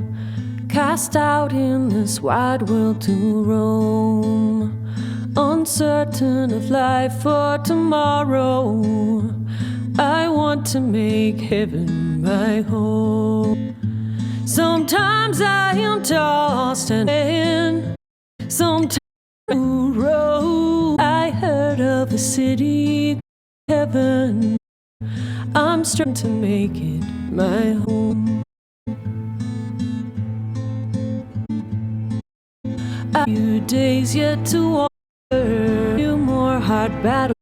cast out in this wide world to roam, uncertain of life for tomorrow. I want to make heaven my home. Sometimes I am tossed and in, sometimes road. I heard of a city, heaven. I'm starting to make it my home. A few days yet to wander, few more hard battles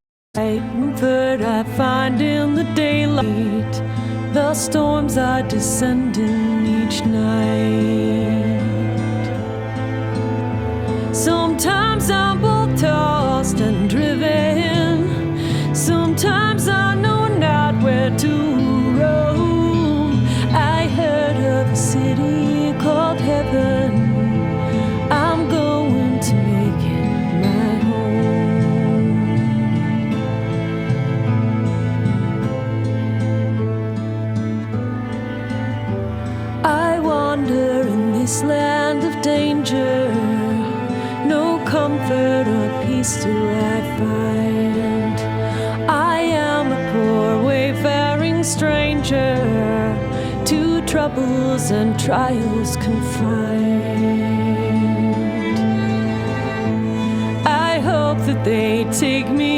but I find in the daylight the storms are descending each night. Sometimes I'm both tossed and driven, sometimes I know not where to roam. I heard of a city called heaven, I'm going to make it my home. I wander in this land of danger, no comfort or peace do I find. I am a poor wayfaring stranger, to troubles and trials confined. I hope that they take me